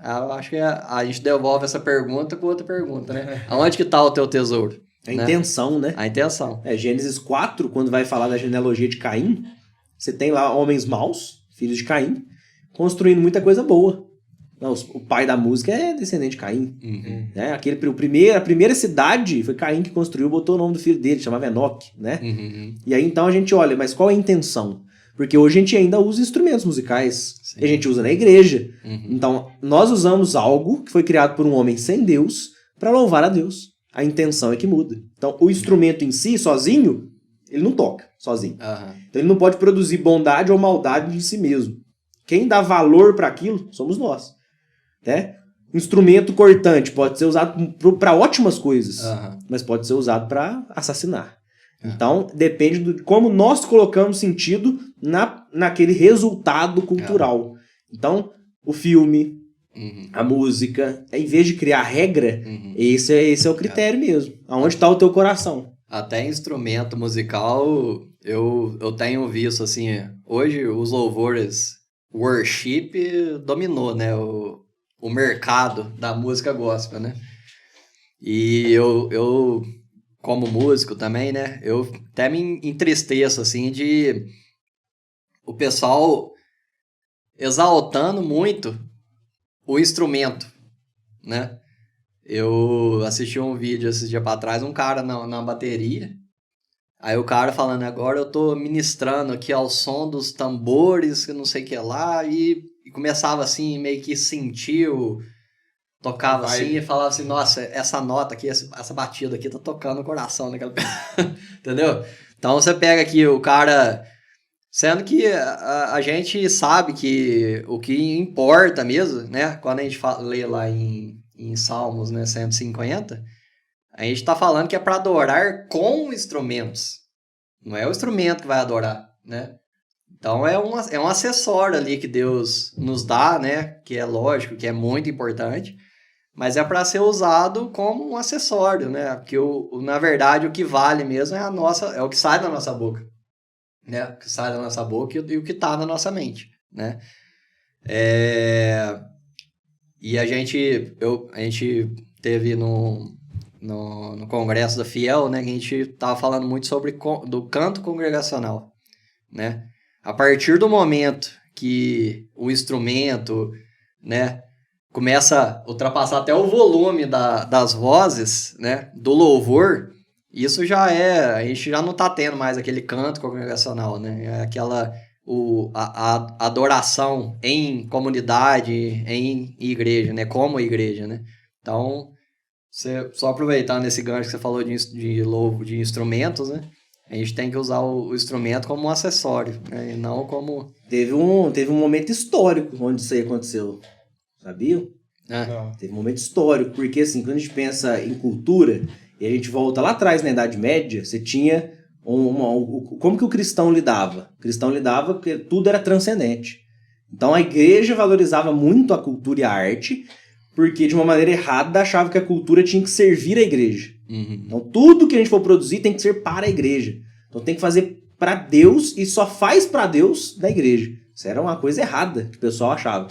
Eu acho que a gente devolve essa pergunta com outra pergunta, né? Aonde que está o teu tesouro? A intenção, né? A intenção. Gênesis 4, quando vai falar da genealogia de Caim, você tem lá homens maus, filhos de Caim, construindo muita coisa boa. Não, o pai da música é descendente de Caim. Uhum. Né? A primeira cidade foi Caim que construiu, botou o nome do filho dele, chamava Enoque, né? Uhum. E aí então a gente olha, mas qual é a intenção? Porque hoje a gente ainda usa instrumentos musicais. Sim. E a gente usa na igreja. Uhum. Então, nós usamos algo que foi criado por um homem sem Deus para louvar a Deus. A intenção é que muda. Então, o instrumento em si, sozinho, ele não toca sozinho. Uhum. Então, ele não pode produzir bondade ou maldade em si mesmo. Quem dá valor para aquilo somos nós. Né? Instrumento cortante pode ser usado para ótimas coisas, mas pode ser usado para assassinar. Então, depende de como nós colocamos sentido naquele resultado cultural. Então, o filme, a música, em vez de criar regra, esse é o critério mesmo. Aonde está o teu coração? Até instrumento musical, eu tenho visto, assim, hoje os louvores worship dominou, né, o mercado da música gospel, né? E eu como músico também, né, eu até me entristeço, assim, de o pessoal exaltando muito o instrumento, né? Eu assisti um vídeo esses dias pra trás, um cara na bateria, aí o cara falando, agora eu tô ministrando aqui ao som dos tambores, que não sei o que lá, e começava assim, meio que sentir tocava assim e falava assim, nossa, essa nota aqui, essa batida aqui tá tocando o coração daquela pessoa, entendeu? Então você pega aqui o cara, sendo que a gente sabe que o que importa mesmo, né, quando a gente lê lá em Salmos, né, 150, a gente tá falando que é para adorar com instrumentos, não é o instrumento que vai adorar, né? Então é um acessório ali que Deus nos dá, né, que é lógico, que é muito importante, mas é para ser usado como um acessório, né? Porque na verdade o que vale mesmo é o que sai da nossa boca, né? O que sai da nossa boca e o que está na nossa mente, né? E a gente teve no congresso da Fiel, né? Que a gente tava falando muito sobre do canto congregacional, né? A partir do momento que o instrumento, né, começa a ultrapassar até o volume das vozes, né, do louvor, isso a gente já não está tendo mais aquele canto congregacional, né, é a adoração em comunidade, em igreja, né, como igreja, né. Então, só aproveitando esse gancho que você falou de instrumentos, né, a gente tem que usar o instrumento como um acessório, né, e não como... Teve um momento histórico onde isso aí aconteceu. Sabia? Não. Teve um momento histórico, porque assim, quando a gente pensa em cultura, e a gente volta lá atrás na Idade Média, você tinha como que o cristão lidava? O cristão lidava porque tudo era transcendente. Então a igreja valorizava muito a cultura e a arte, porque de uma maneira errada achava que a cultura tinha que servir a igreja. Então tudo que a gente for produzir tem que ser para a igreja. Então tem que fazer para Deus e só faz para Deus da igreja. Isso era uma coisa errada que o pessoal achava.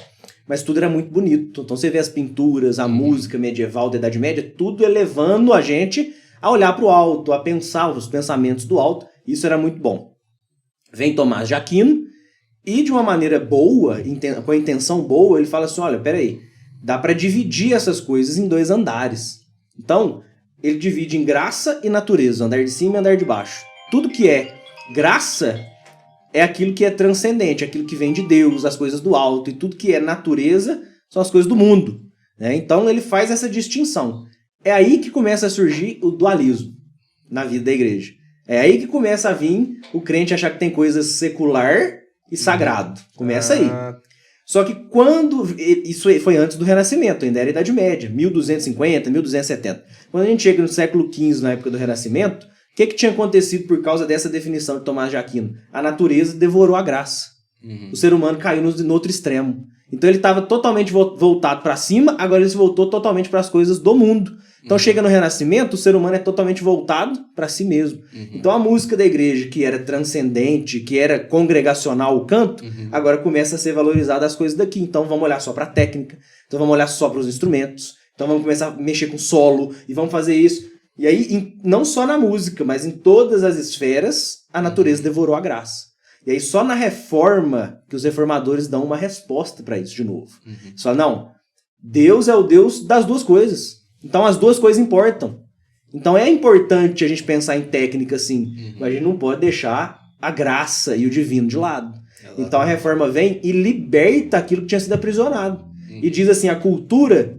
Mas tudo era muito bonito. Então você vê as pinturas, a música medieval da Idade Média, tudo elevando a gente a olhar para o alto, a pensar os pensamentos do alto. Isso era muito bom. Vem Tomás de Aquino e de uma maneira boa, com a intenção boa, ele fala assim, olha, peraí, dá para dividir essas coisas em 2 andares. Então, ele divide em graça e natureza, andar de cima e andar de baixo. Tudo que é graça é aquilo que é transcendente, aquilo que vem de Deus, as coisas do alto, e tudo que é natureza são as coisas do mundo, né? Então ele faz essa distinção. É aí que começa a surgir o dualismo na vida da igreja. É aí que começa a vir o crente achar que tem coisa secular e sagrado. Começa aí. Só que isso foi antes do Renascimento, ainda era a Idade Média, 1250, 1270. Quando a gente chega no século XV, na época do Renascimento, o que tinha acontecido por causa dessa definição de Tomás de Aquino? A natureza devorou a graça. O ser humano caiu no outro extremo. Então ele estava totalmente voltado para cima, agora ele se voltou totalmente para as coisas do mundo. Então chega no Renascimento, o ser humano é totalmente voltado para si mesmo. Então a música da igreja, que era transcendente, que era congregacional o canto, agora começa a ser valorizada as coisas daqui. Então vamos olhar só para a técnica, então vamos olhar só para os instrumentos, então vamos começar a mexer com solo e vamos fazer isso. E aí, não só na música, mas em todas as esferas, a natureza devorou a graça. E aí só na reforma que os reformadores dão uma resposta para isso de novo. Só não, Deus é o Deus das duas coisas. Então as duas coisas importam. Então é importante a gente pensar em técnica assim, mas a gente não pode deixar a graça e o divino de lado. Então a reforma vem e liberta aquilo que tinha sido aprisionado. E diz assim, a cultura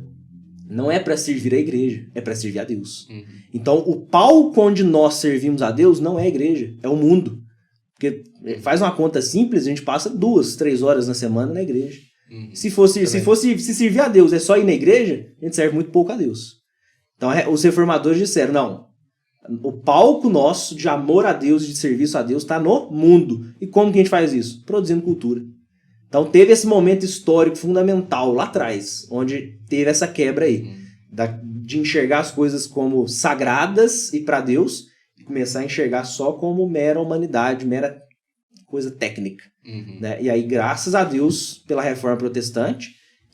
não é para servir a igreja, é para servir a Deus. Então o palco onde nós servimos a Deus não é a igreja, é o mundo. Porque faz uma conta simples, a gente passa 2, 3 horas na semana na igreja. Se servir a Deus é só ir na igreja, a gente serve muito pouco a Deus. Então os reformadores disseram, não, o palco nosso de amor a Deus e de serviço a Deus está no mundo. E como que a gente faz isso? Produzindo cultura. Então teve esse momento histórico fundamental lá atrás, onde teve essa quebra aí, de enxergar as coisas como sagradas e para Deus, e começar a enxergar só como mera humanidade, mera coisa técnica. Né? E aí, graças a Deus, pela reforma protestante,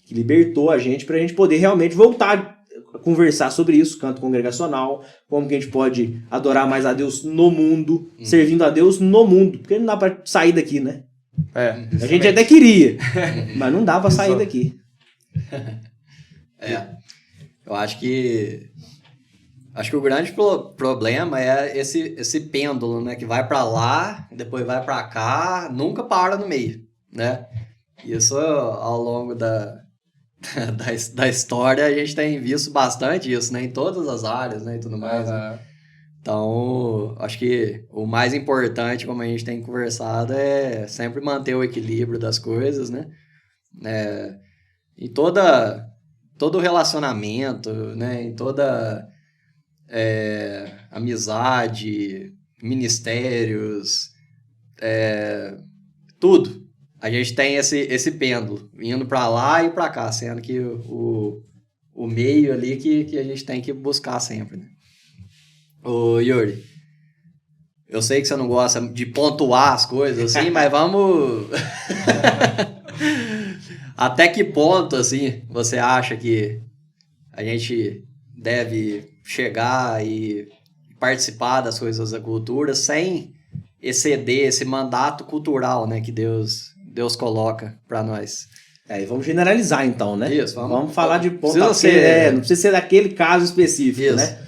que libertou a gente para a gente poder realmente voltar a conversar sobre isso, canto congregacional, como que a gente pode adorar mais a Deus no mundo, servindo a Deus no mundo, porque não dá para sair daqui, né? A gente até queria, mas não dá para sair daqui. Eu acho que o grande problema é esse pêndulo, né? Que vai para lá, depois vai para cá, nunca para no meio, né? Isso ao longo da história a gente tem visto bastante isso, né? Em todas as áreas, né? E tudo mais. Né? Então, acho que o mais importante, como a gente tem conversado, é sempre manter o equilíbrio das coisas, né? Em todo relacionamento, né? Em toda amizade, ministérios, tudo. A gente tem esse pêndulo indo para lá e para cá, sendo que o meio ali que a gente tem que buscar sempre, né? Ô Yuri, eu sei que você não gosta de pontuar as coisas assim, mas vamos... Até que ponto, assim, você acha que a gente deve chegar e participar das coisas da cultura sem exceder esse mandato cultural, né, que Deus coloca para nós? E vamos generalizar então, né? Isso, vamos falar de ponto não precisa ser daquele caso específico, isso, né?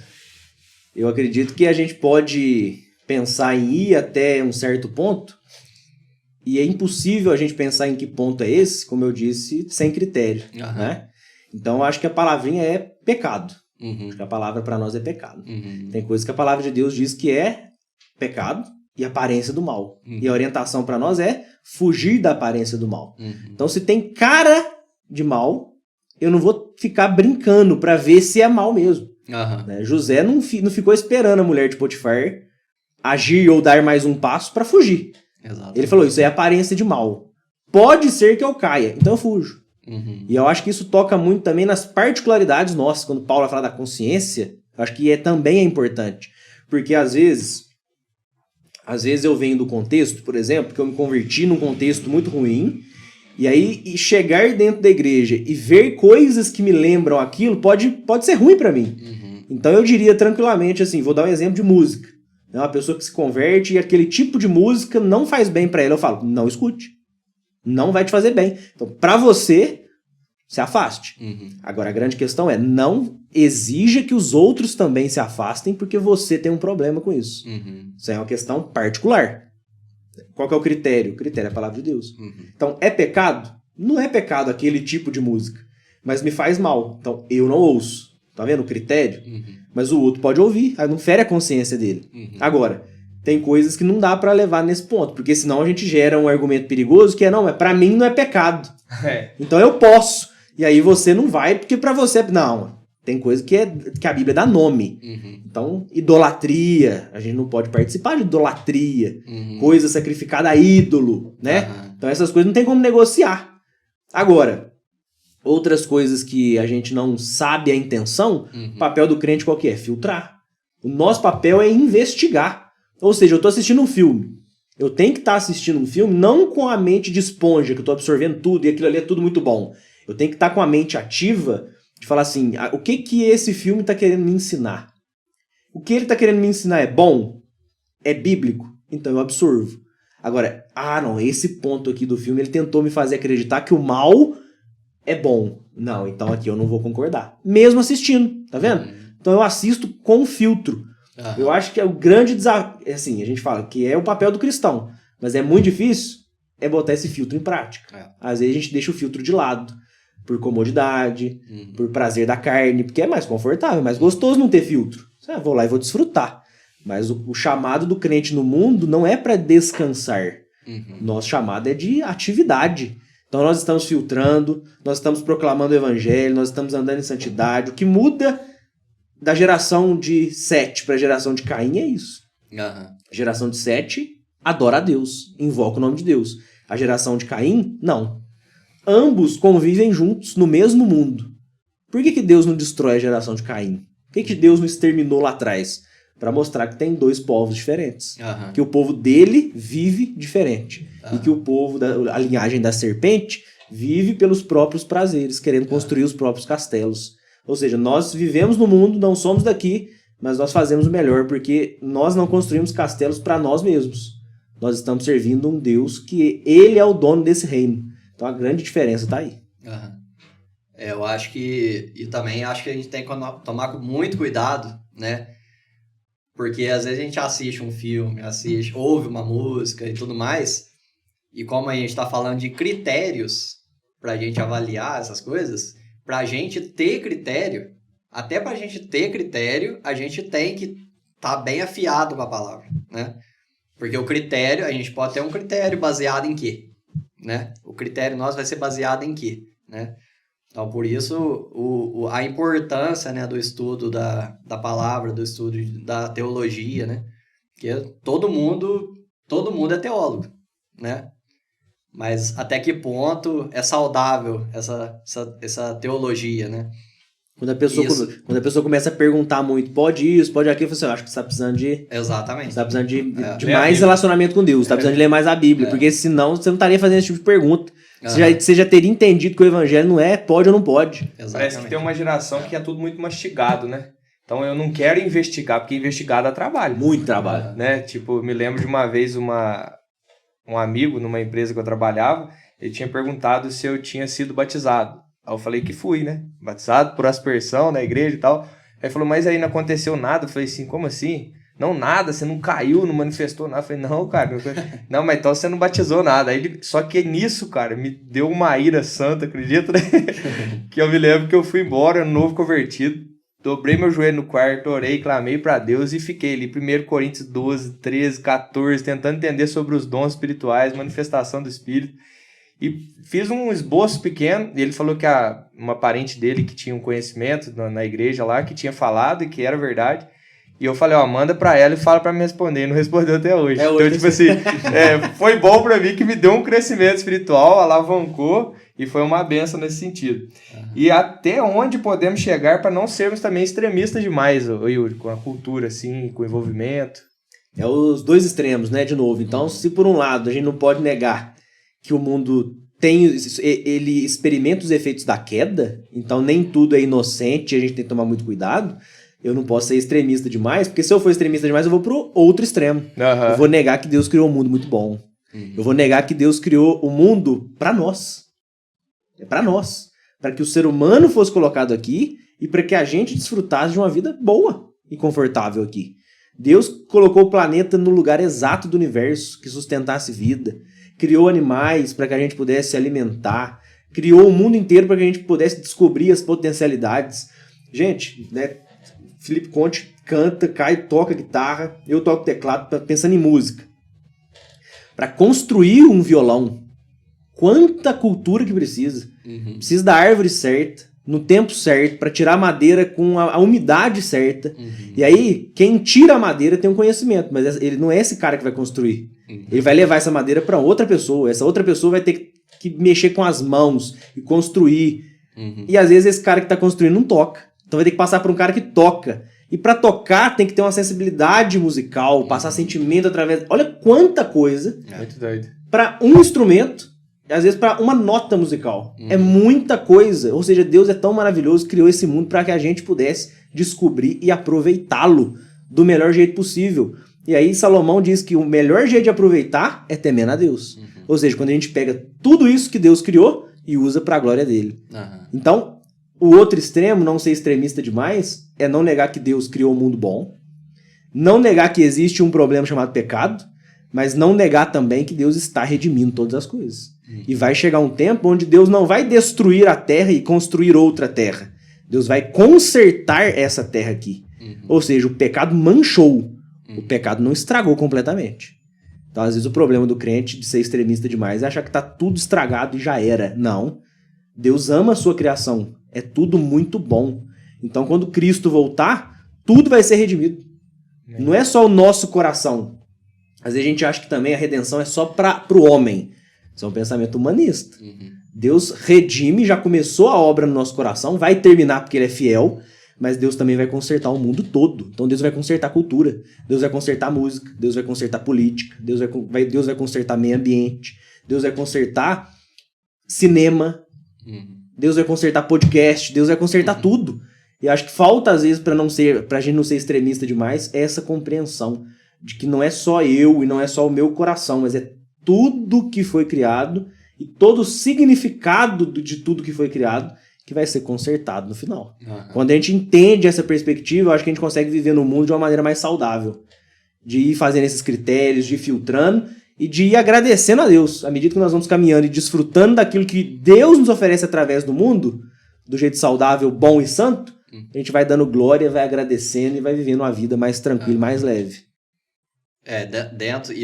Eu acredito que a gente pode pensar em ir até um certo ponto, e é impossível a gente pensar em que ponto é esse, como eu disse, sem critério, né? Então eu acho que a palavrinha é pecado. Acho que a palavra para nós é pecado. Tem coisas que a palavra de Deus diz que é pecado e aparência do mal. E a orientação para nós é fugir da aparência do mal. Então se tem cara de mal, eu não vou ficar brincando para ver se é mal mesmo. Né? José não ficou esperando a mulher de Potifar agir ou dar mais um passo para fugir. Exatamente. Ele falou, isso é aparência de mal. Pode ser que eu caia, então eu fujo. E eu acho que isso toca muito também nas particularidades nossas. Quando Paulo vai falar da consciência, eu acho que também é importante. Porque às vezes eu venho do contexto, por exemplo, que eu me converti num contexto muito ruim, e aí chegar dentro da igreja e ver coisas que me lembram aquilo pode ser ruim para mim. Então eu diria tranquilamente assim, vou dar um exemplo de música. Uma pessoa que se converte e aquele tipo de música não faz bem para ela. Eu falo, não escute. Não vai te fazer bem. Então, para você, se afaste. Agora, a grande questão é, não exija que os outros também se afastem porque você tem um problema com isso. Isso é uma questão particular. Qual que é o critério? O critério é a palavra de Deus. Então, é pecado? Não é pecado aquele tipo de música, mas me faz mal. Então, eu não ouço. Tá vendo o critério? Mas o outro pode ouvir, aí não fere a consciência dele. Agora, tem coisas que não dá pra levar nesse ponto, porque senão a gente gera um argumento perigoso que é, pra mim não é pecado. Então eu posso. E aí você não vai, porque pra você... Não, tem coisa que a Bíblia dá nome. Então, idolatria, a gente não pode participar de idolatria. Coisa sacrificada a ídolo, né? Então essas coisas não tem como negociar. Agora, outras coisas que a gente não sabe a intenção, o papel do crente qual que é? Filtrar. O nosso papel é investigar. Ou seja, eu estou assistindo um filme. Eu tenho que estar assistindo um filme não com a mente de esponja, que eu estou absorvendo tudo e aquilo ali é tudo muito bom. Eu tenho que estar com a mente ativa de falar assim, o que esse filme está querendo me ensinar? O que ele está querendo me ensinar é bom? É bíblico? Então eu absorvo. Agora, não, esse ponto aqui do filme, ele tentou me fazer acreditar que o mal é bom. Não, então aqui eu não vou concordar. Mesmo assistindo, tá vendo? Então eu assisto com filtro. Eu acho que é o grande desafio, assim, a gente fala que é o papel do cristão, mas é muito difícil botar esse filtro em prática. Às vezes a gente deixa o filtro de lado, por comodidade, por prazer da carne, porque é mais confortável, mais gostoso não ter filtro. Vou lá e vou desfrutar. Mas o chamado do crente no mundo não é para descansar. Nosso chamado é de atividade. Então nós estamos filtrando, nós estamos proclamando o evangelho, nós estamos andando em santidade. O que muda da geração de Sete para a geração de Caim é isso. A geração de Sete adora a Deus, invoca o nome de Deus. A geração de Caim, não. Ambos convivem juntos no mesmo mundo. Por que Deus não destrói a geração de Caim? Por que Deus não exterminou lá atrás? Para mostrar que tem dois povos diferentes. Que o povo dele vive diferente. E que o povo, a linhagem da serpente, vive pelos próprios prazeres, querendo construir os próprios castelos. Ou seja, nós vivemos no mundo, não somos daqui, mas nós fazemos o melhor, porque nós não construímos castelos para nós mesmos. Nós estamos servindo um Deus que ele é o dono desse reino. Então a grande diferença está aí. Eu acho que... E também acho que a gente tem que tomar muito cuidado, né? Porque às vezes a gente assiste um filme, ouve uma música e tudo mais, e como a gente está falando de critérios para a gente avaliar essas coisas, para a gente ter critério, até para a gente ter critério, a gente tem que estar bem afiado com a palavra, né? Porque o critério, a gente pode ter um critério baseado em quê? Né? O critério nosso vai ser baseado em quê? Né? Então, por isso, a importância, né, do estudo da palavra, do estudo da teologia, né? Porque todo mundo é teólogo, né? Mas até que ponto é saudável essa teologia, né? Quando a pessoa começa a perguntar muito, pode isso, pode aquilo, você acha que você está precisando de... Exatamente. Você está precisando de mais relacionamento com Deus, você está precisando de ler mais a Bíblia, porque senão você não estaria fazendo esse tipo de pergunta. Você já teria entendido que o evangelho não é pode ou não pode. Exatamente. Parece que tem uma geração que é tudo muito mastigado, né? Então eu não quero investigar, porque investigar dá trabalho. Muito trabalho. Né? Tipo, me lembro de uma vez um amigo numa empresa que eu trabalhava, ele tinha perguntado se eu tinha sido batizado. Aí eu falei que fui, né? Batizado por aspersão na igreja e tal. Aí ele falou, mas aí não aconteceu nada? Eu falei assim, como assim? Não, nada, você não caiu, não manifestou nada. Eu falei, não, cara, não, mas então você não batizou nada. Aí, só que nisso, cara, me deu uma ira santa, acredita, né? Que eu me lembro que eu fui embora, novo convertido, dobrei meu joelho no quarto, orei, clamei pra Deus e fiquei ali, 1 Coríntios 12, 13, 14, tentando entender sobre os dons espirituais, manifestação do Espírito. E fiz um esboço pequeno, e ele falou que uma parente dele que tinha um conhecimento na igreja lá, que tinha falado e que era verdade. E eu falei, manda pra ela e fala pra me responder. E não respondeu até hoje. Então, tipo assim, foi bom pra mim que me deu um crescimento espiritual, alavancou, e foi uma bênção nesse sentido. E até onde podemos chegar para não sermos também extremistas demais, Yuri, com a cultura, assim, com o envolvimento. É os dois extremos, né, de novo. Então, se por um lado a gente não pode negar que o mundo ele experimenta os efeitos da queda, então nem tudo é inocente, a gente tem que tomar muito cuidado. Eu não posso ser extremista demais, porque se eu for extremista demais, eu vou pro outro extremo. Eu vou negar que Deus criou um mundo muito bom. Eu vou negar que Deus criou o mundo para nós. É para nós. Para que o ser humano fosse colocado aqui e para que a gente desfrutasse de uma vida boa e confortável aqui. Deus colocou o planeta no lugar exato do universo, que sustentasse vida. Criou animais para que a gente pudesse se alimentar. Criou o mundo inteiro para que a gente pudesse descobrir as potencialidades. Gente, né? Felipe Conte canta, Caio toca guitarra, eu toco teclado, pensando em música. Para construir um violão, quanta cultura que precisa. Precisa da árvore certa, no tempo certo, para tirar a madeira com a umidade certa. E aí, quem tira a madeira tem um conhecimento, mas ele não é esse cara que vai construir. Ele vai levar essa madeira para outra pessoa. Essa outra pessoa vai ter que que mexer com as mãos e construir. E às vezes esse cara que tá construindo não toca. Então vai ter que passar por um cara que toca. E para tocar tem que ter uma sensibilidade musical, passar sentimento através... Olha quanta coisa. Muito doido. Para um instrumento, às vezes para uma nota musical. É muita coisa. Ou seja, Deus é tão maravilhoso, criou esse mundo para que a gente pudesse descobrir e aproveitá-lo do melhor jeito possível. E aí Salomão diz que o melhor jeito de aproveitar é temendo a Deus. Ou seja, quando a gente pega tudo isso que Deus criou e usa para a glória dele. Então, o outro extremo, não ser extremista demais, é não negar que Deus criou um mundo bom, não negar que existe um problema chamado pecado, mas não negar também que Deus está redimindo todas as coisas. E vai chegar um tempo onde Deus não vai destruir a terra e construir outra terra. Deus vai consertar essa terra aqui. Ou seja, o pecado manchou. O pecado não estragou completamente. Então, às vezes, o problema do crente de ser extremista demais é achar que está tudo estragado e já era. Não. Deus ama a sua criação. É tudo muito bom. Então, quando Cristo voltar, tudo vai ser redimido. Não é só o nosso coração. Às vezes a gente acha que também a redenção é só para o homem. Isso é um pensamento humanista. Deus redime, já começou a obra no nosso coração, vai terminar porque ele é fiel, mas Deus também vai consertar o mundo todo. Então Deus vai consertar a cultura, Deus vai consertar a música, Deus vai consertar a política, Deus vai consertar meio ambiente, Deus vai consertar cinema, Deus vai consertar podcast, Deus vai consertar tudo. E acho que falta, às vezes, pra gente não ser extremista demais, essa compreensão de que não é só eu e não é só o meu coração, mas é tudo que foi criado e todo o significado de tudo que foi criado que vai ser consertado no final. Quando a gente entende essa perspectiva, eu acho que a gente consegue viver no mundo de uma maneira mais saudável. De ir fazendo esses critérios, de ir filtrando e de ir agradecendo a Deus. À medida que nós vamos caminhando e desfrutando daquilo que Deus nos oferece através do mundo, do jeito saudável, bom e santo, a gente vai dando glória, vai agradecendo e vai vivendo uma vida mais tranquila, mais leve.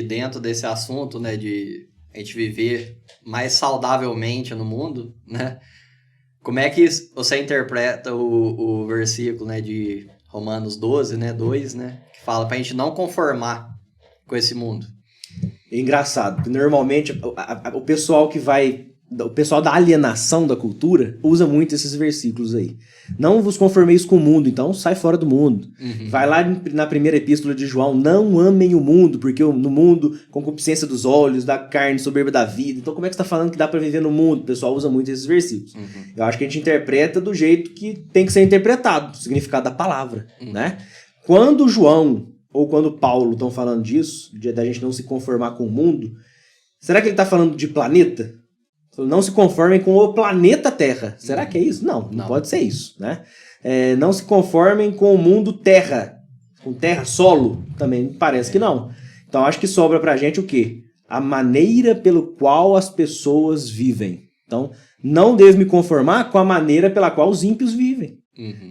Dentro desse assunto, né, de a gente viver mais saudavelmente no mundo, né, como é que você interpreta o versículo, né, de Romanos 12, né, 2, né, que fala pra gente não conformar com esse mundo? É engraçado, porque normalmente o pessoal o pessoal da alienação da cultura usa muito esses versículos aí. Não vos conformeis com o mundo, então sai fora do mundo. Vai lá na primeira epístola de João, não amem o mundo, porque no mundo, concupiscência dos olhos, da carne, soberba da vida. Então como é que você está falando que dá para viver no mundo? O pessoal usa muito esses versículos. Eu acho que a gente interpreta do jeito que tem que ser interpretado, o significado da palavra, né? Quando João ou quando Paulo estão falando disso, da gente não se conformar com o mundo, será que ele está falando de planeta? Não se conformem com o planeta Terra. Será que é isso? Não pode ser isso, né? Não se conformem com o mundo Terra. Com terra, solo, também parece que não. Então acho que sobra pra gente o quê? A maneira pelo qual as pessoas vivem. Então, não devo me conformar com a maneira pela qual os ímpios vivem.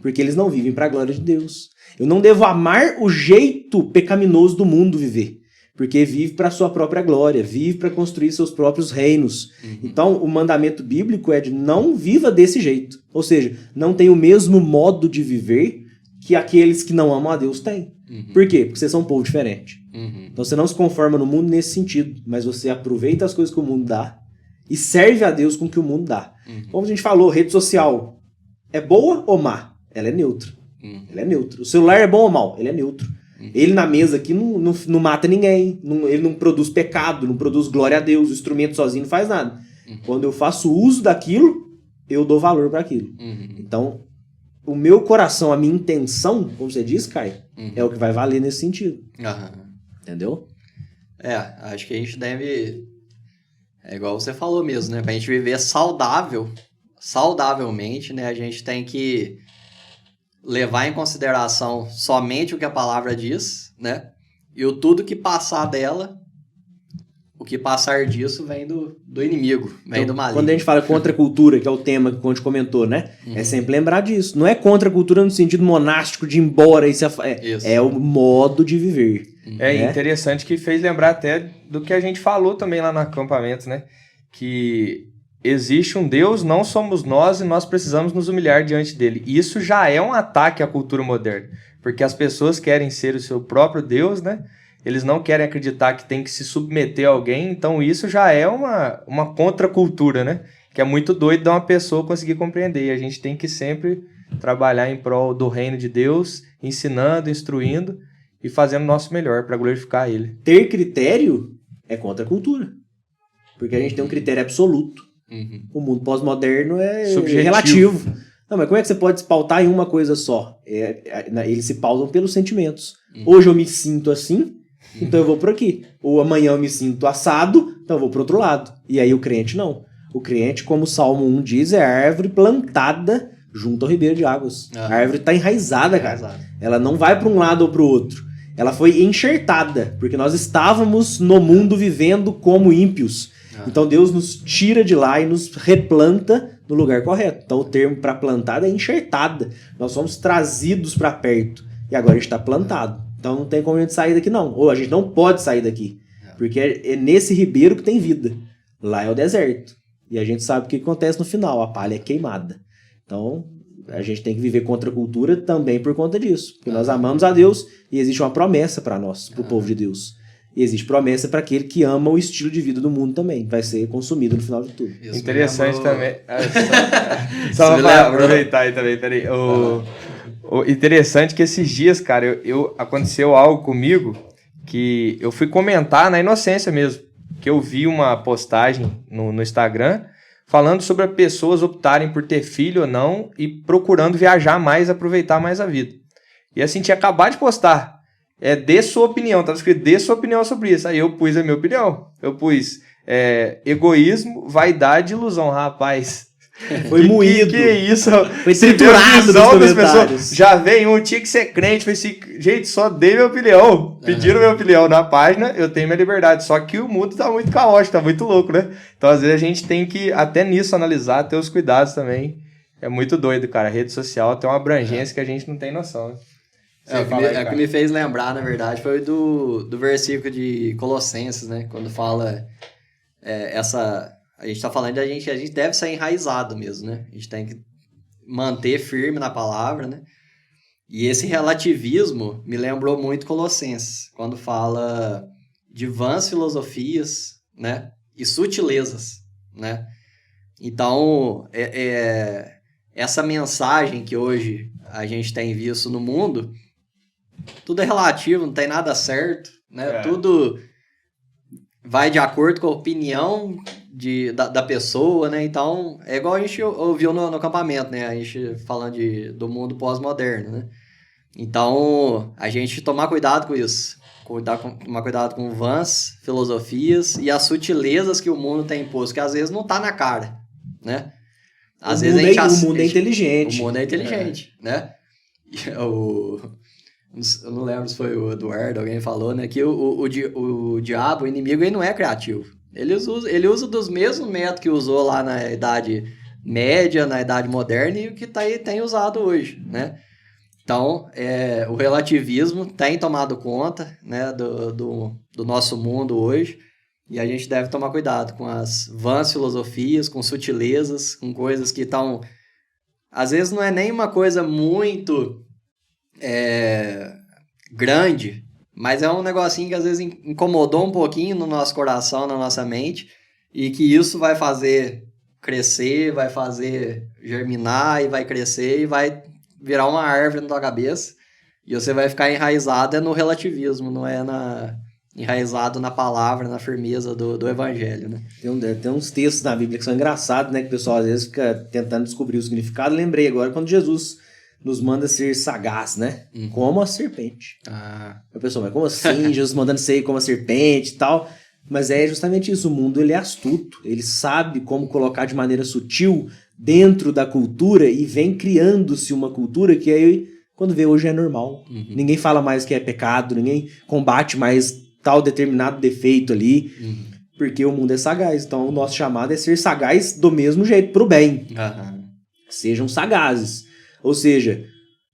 Porque eles não vivem para a glória de Deus. Eu não devo amar o jeito pecaminoso do mundo viver. Porque vive para a sua própria glória, vive para construir seus próprios reinos. Então, o mandamento bíblico é de não viva desse jeito. Ou seja, não tem o mesmo modo de viver que aqueles que não amam a Deus têm. Por quê? Porque vocês são um povo diferente. Então, você não se conforma no mundo nesse sentido, mas você aproveita as coisas que o mundo dá e serve a Deus com o que o mundo dá. Como a gente falou, rede social é boa ou má? Ela é neutra. Ela é neutra. O celular é bom ou mau? Ele é neutro. Ele na mesa aqui não mata ninguém, ele não produz pecado, não produz glória a Deus, o instrumento sozinho não faz nada. Quando eu faço uso daquilo, eu dou valor para aquilo. Então, o meu coração, a minha intenção, como você diz, Caio, é o que vai valer nesse sentido. Entendeu? Acho que a gente deve, igual você falou mesmo, né? Pra gente viver saudavelmente, né? A gente tem que levar em consideração somente o que a palavra diz, né? E o tudo que passar dela, o que passar disso vem do inimigo, vem então, do maligno. Quando a gente fala contra a cultura, que é o tema que a gente comentou, né? É sempre lembrar disso. Não é contra a cultura no sentido monástico de ir embora. É o modo de viver. Interessante que fez lembrar até do que a gente falou também lá no acampamento, né? Que existe um Deus, não somos nós e nós precisamos nos humilhar diante dele. Isso já é um ataque à cultura moderna, porque as pessoas querem ser o seu próprio Deus, né? eles não querem acreditar que tem que se submeter a alguém, então isso já é uma contracultura, né? Que é muito doido de uma pessoa conseguir compreender. E a gente tem que sempre trabalhar em prol do reino de Deus, ensinando, instruindo e fazendo o nosso melhor para glorificar Ele. Ter critério é contracultura, porque a gente tem um critério absoluto. O mundo pós-moderno é subjetivo. Relativo. Não, mas como é que você pode se pautar em uma coisa só? Eles se pautam pelos sentimentos. Hoje eu me sinto assim, então eu vou por aqui. Ou amanhã eu me sinto assado, então eu vou pro outro lado. E aí o crente não. O crente, como o Salmo 1 diz, é a árvore plantada junto ao ribeiro de águas. A árvore está enraizada, cara. Ela não vai para um lado ou para o outro. Ela foi enxertada, porque nós estávamos no mundo vivendo como ímpios. Então Deus nos tira de lá e nos replanta no lugar correto. Então o termo para plantada é enxertada. Nós somos trazidos para perto. E agora a gente está plantado. Então não tem como a gente sair daqui não. Ou a gente não pode sair daqui. Porque é nesse ribeiro que tem vida. Lá é o deserto. E a gente sabe o que acontece no final. A palha é queimada. Então a gente tem que viver contra a cultura também por conta disso. Porque nós amamos a Deus e existe uma promessa para nós, para o povo de Deus. E existe promessa para aquele que ama o estilo de vida do mundo também. Vai ser consumido no final de tudo. Isso interessante também. Só para aproveitar aí também, peraí. O interessante que esses dias, cara, aconteceu algo comigo que eu fui comentar na inocência mesmo. Que eu vi uma postagem no Instagram falando sobre as pessoas optarem por ter filho ou não e procurando viajar mais, aproveitar mais a vida. E assim, tinha acabado de postar. Dê sua opinião, estava escrito, dê sua opinião sobre isso. Aí eu pus a minha opinião. Eu pus egoísmo, vaidade e ilusão. Rapaz, foi moído. Que isso? Foi triturado nos comentários. Já vem tinha que ser crente. Falei assim, gente, só dei minha opinião. Pediram minha opinião na página, eu tenho minha liberdade. Só que o mundo tá muito caótico, tá muito louco, né? Então, às vezes, a gente tem que, até nisso, analisar, ter os cuidados também. É muito doido, cara. A rede social tem uma abrangência que a gente não tem noção, né? O que me fez lembrar, na verdade, foi do versículo de Colossenses, né? Quando fala a gente tá falando de a gente deve ser enraizado mesmo, né? A gente tem que manter firme na palavra, né? E esse relativismo me lembrou muito Colossenses, quando fala de vãs filosofias, né? E sutilezas, né? Então, essa mensagem que hoje a gente tem visto no mundo, tudo é relativo, não tem nada certo, né? Tudo vai de acordo com a opinião da pessoa, né? Então, é igual a gente ouviu no acampamento, né? A gente falando do mundo pós-moderno, né? Então, a gente tomar cuidado com isso. Tomar cuidado com vãs filosofias e as sutilezas que o mundo tem imposto, que às vezes não tá na cara, né? Às vezes o mundo é inteligente. O mundo é inteligente, né? Eu não lembro se foi o Eduardo, alguém falou, né? Que o diabo, o inimigo, ele não é criativo. Ele usa dos mesmos métodos que usou lá na Idade Média, na Idade Moderna e o que tem usado hoje, né? Então, o relativismo tem tomado conta, né, do nosso mundo hoje e a gente deve tomar cuidado com as vãs filosofias, com sutilezas, com coisas que estão... Às vezes não é nem uma coisa muito grande, mas é um negocinho que às vezes incomodou um pouquinho no nosso coração, na nossa mente, e que isso vai fazer crescer, vai fazer germinar e vai crescer e vai virar uma árvore na tua cabeça e você vai ficar enraizado no relativismo, não é enraizado na palavra, na firmeza do evangelho, né? Tem uns textos na Bíblia que são engraçados, né? Que o pessoal às vezes fica tentando descobrir o significado. Lembrei agora quando Jesus nos manda ser sagaz, né? Como a serpente. A pessoa, mas como assim? Jesus mandando ser como a serpente e tal. Mas é justamente isso, o mundo ele é astuto, ele sabe como colocar de maneira sutil dentro da cultura e vem criando-se uma cultura que aí, quando vê hoje é normal. Ninguém fala mais que é pecado, ninguém combate mais tal determinado defeito ali, porque o mundo é sagaz. Então o nosso chamado é ser sagaz do mesmo jeito, pro bem. Sejam sagazes. Ou seja,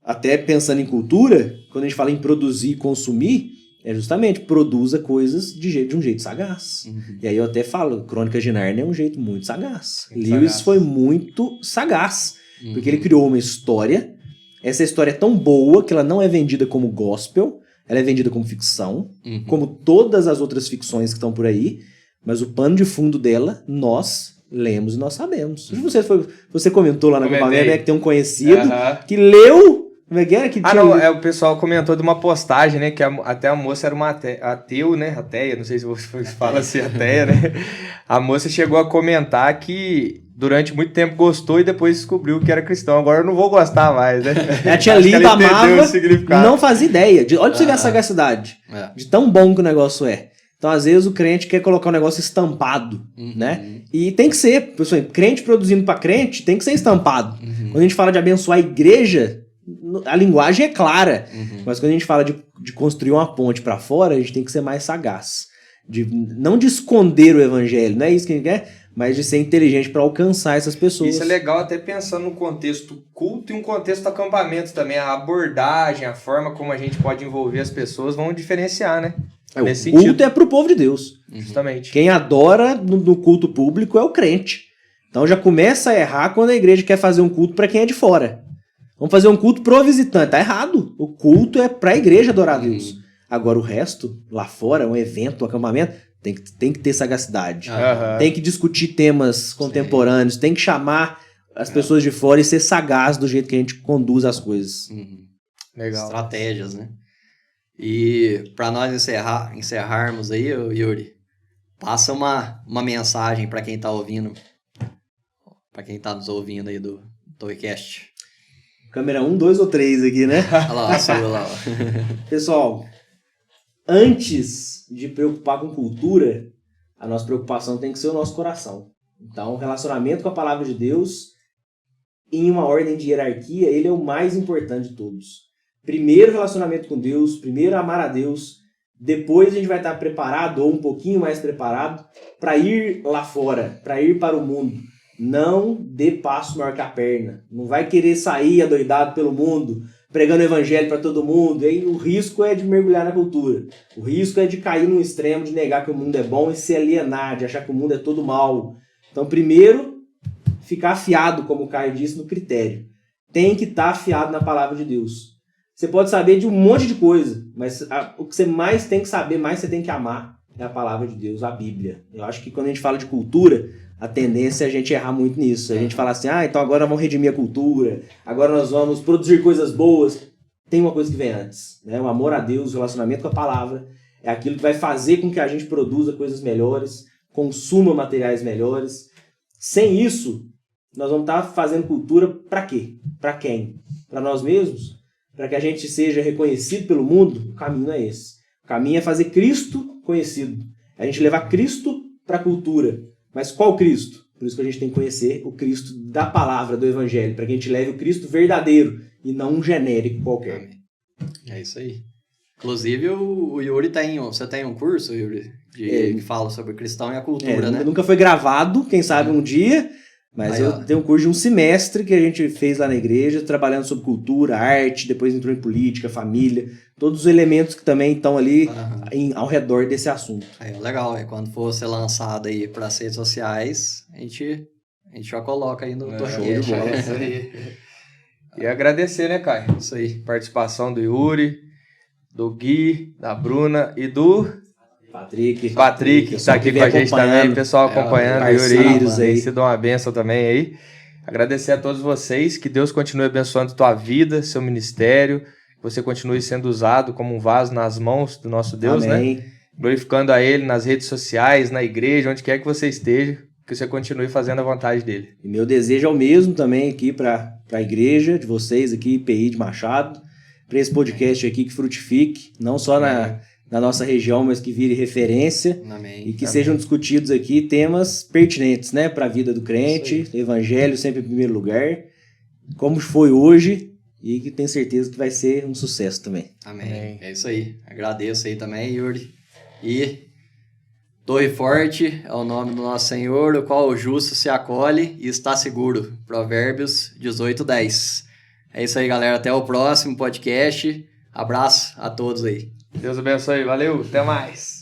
até pensando em cultura, quando a gente fala em produzir e consumir, é justamente produza coisas de um jeito sagaz. E aí eu até falo, Crônicas de Nárnia é um jeito muito sagaz. Lewis foi muito sagaz, porque ele criou uma história. Essa história é tão boa que ela não é vendida como gospel, ela é vendida como ficção, como todas as outras ficções que estão por aí, mas o pano de fundo dela, nós lemos e nós sabemos. Você comentou lá na Copa-América, né, que tem um conhecido que leu... Como é que era? O pessoal comentou de uma postagem, né? Que até a moça era uma ateu, né? Ateia, não sei se você fala assim, ateia, né? A moça chegou a comentar que durante muito tempo gostou e depois descobriu que era cristão. Agora eu não vou gostar mais, né? Ela tinha lido, amava, não fazia ideia. Olha pra você ver a sagacidade. De tão bom que o negócio é. Então, às vezes, o crente quer colocar um negócio estampado, né? E tem que ser, pessoal, crente produzindo pra crente tem que ser estampado. Quando a gente fala de abençoar a igreja, a linguagem é clara, mas quando a gente fala de construir uma ponte para fora, a gente tem que ser mais sagaz. Não de esconder o evangelho, não é isso que a gente quer, mas de ser inteligente para alcançar essas pessoas. Isso é legal até pensando no contexto culto e um contexto acampamento também. A abordagem, a forma como a gente pode envolver as pessoas vão diferenciar, né? O culto é pro povo de Deus. Justamente. Quem adora no culto público é o crente. Então já começa a errar quando a igreja quer fazer um culto para quem é de fora. Vamos fazer um culto pro visitante. Tá errado. O culto é pra igreja adorar a Deus. Agora o resto, lá fora, um evento, um acampamento, tem que ter sagacidade. Tem que discutir temas contemporâneos. Tem que chamar as pessoas de fora e ser sagaz do jeito que a gente conduz as coisas. Legal. Estratégias, né? E para nós encerrarmos aí, Yuri, passa uma mensagem para quem tá ouvindo, para quem tá nos ouvindo aí do Toycast. Câmera 1, 2 ou 3 aqui, né? Olha lá, subiu lá. Pessoal, antes de preocupar com cultura, a nossa preocupação tem que ser o nosso coração. Então, o relacionamento com a palavra de Deus, em uma ordem de hierarquia, ele é o mais importante de todos. Primeiro, relacionamento com Deus, primeiro, amar a Deus. Depois, a gente vai estar preparado, ou um pouquinho mais preparado, para ir lá fora, para ir para o mundo. Não dê passo maior que a perna. Não vai querer sair adoidado pelo mundo, pregando o evangelho para todo mundo. E aí, o risco é de mergulhar na cultura. O risco é de cair num extremo, de negar que o mundo é bom e se alienar, de achar que o mundo é todo mal. Então, primeiro, ficar afiado, como o Caio disse, no critério. Tem que estar afiado na palavra de Deus. Você pode saber de um monte de coisa, mas o que você mais tem que saber, mais você tem que amar, é a palavra de Deus, a Bíblia. Eu acho que quando a gente fala de cultura, a tendência é a gente errar muito nisso. A gente fala assim, então agora vamos redimir a cultura, agora nós vamos produzir coisas boas. Tem uma coisa que vem antes, né? O amor a Deus, o relacionamento com a palavra, é aquilo que vai fazer com que a gente produza coisas melhores, consuma materiais melhores. Sem isso, nós vamos estar fazendo cultura para quê? Para quem? Para nós mesmos? Para que a gente seja reconhecido pelo mundo? O caminho não é esse. O caminho é fazer Cristo conhecido. A gente levar Cristo para a cultura. Mas qual Cristo? Por isso que a gente tem que conhecer o Cristo da palavra, do Evangelho, para que a gente leve o Cristo verdadeiro e não um genérico qualquer. É isso aí. Inclusive, o Yuri você tem um curso, Yuri, que fala sobre o cristão e a cultura, né? Nunca foi gravado, quem sabe um dia, mas eu tenho um curso de um semestre que a gente fez lá na igreja, trabalhando sobre cultura, arte, depois entrou em política, família, todos os elementos que também estão ali ao redor desse assunto. Legal, quando for ser lançado aí para as redes sociais, a gente já coloca aí no Toycast. Show de bola. Isso aí. E agradecer, né, Caio? Isso aí. Participação do Yuri, do Gui, da Bruna e do Patrick, que está aqui com a gente também, pessoal acompanhando, Yuri, tem sido uma bênção também aí. Agradecer a todos vocês, que Deus continue abençoando tua vida, seu ministério, que você continue sendo usado como um vaso nas mãos do nosso Deus, amém, né? Glorificando a Ele nas redes sociais, na igreja, onde quer que você esteja, que você continue fazendo a vontade dele. E meu desejo é o mesmo também aqui para a igreja de vocês aqui, IPI de Machado, para esse podcast aqui que frutifique, não só na nossa região, mas que vire referência. Amém. E que sejam discutidos aqui temas pertinentes, né, para a vida do crente, evangelho sempre em primeiro lugar, como foi hoje, e que tenho certeza que vai ser um sucesso também. Amém. É isso aí. Agradeço aí também, Yuri. E Torre Forte é o nome do nosso Senhor, o qual o justo se acolhe e está seguro. Provérbios 18:10. É isso aí, galera. Até o próximo podcast. Abraço a todos aí. Deus abençoe. Valeu. Até mais.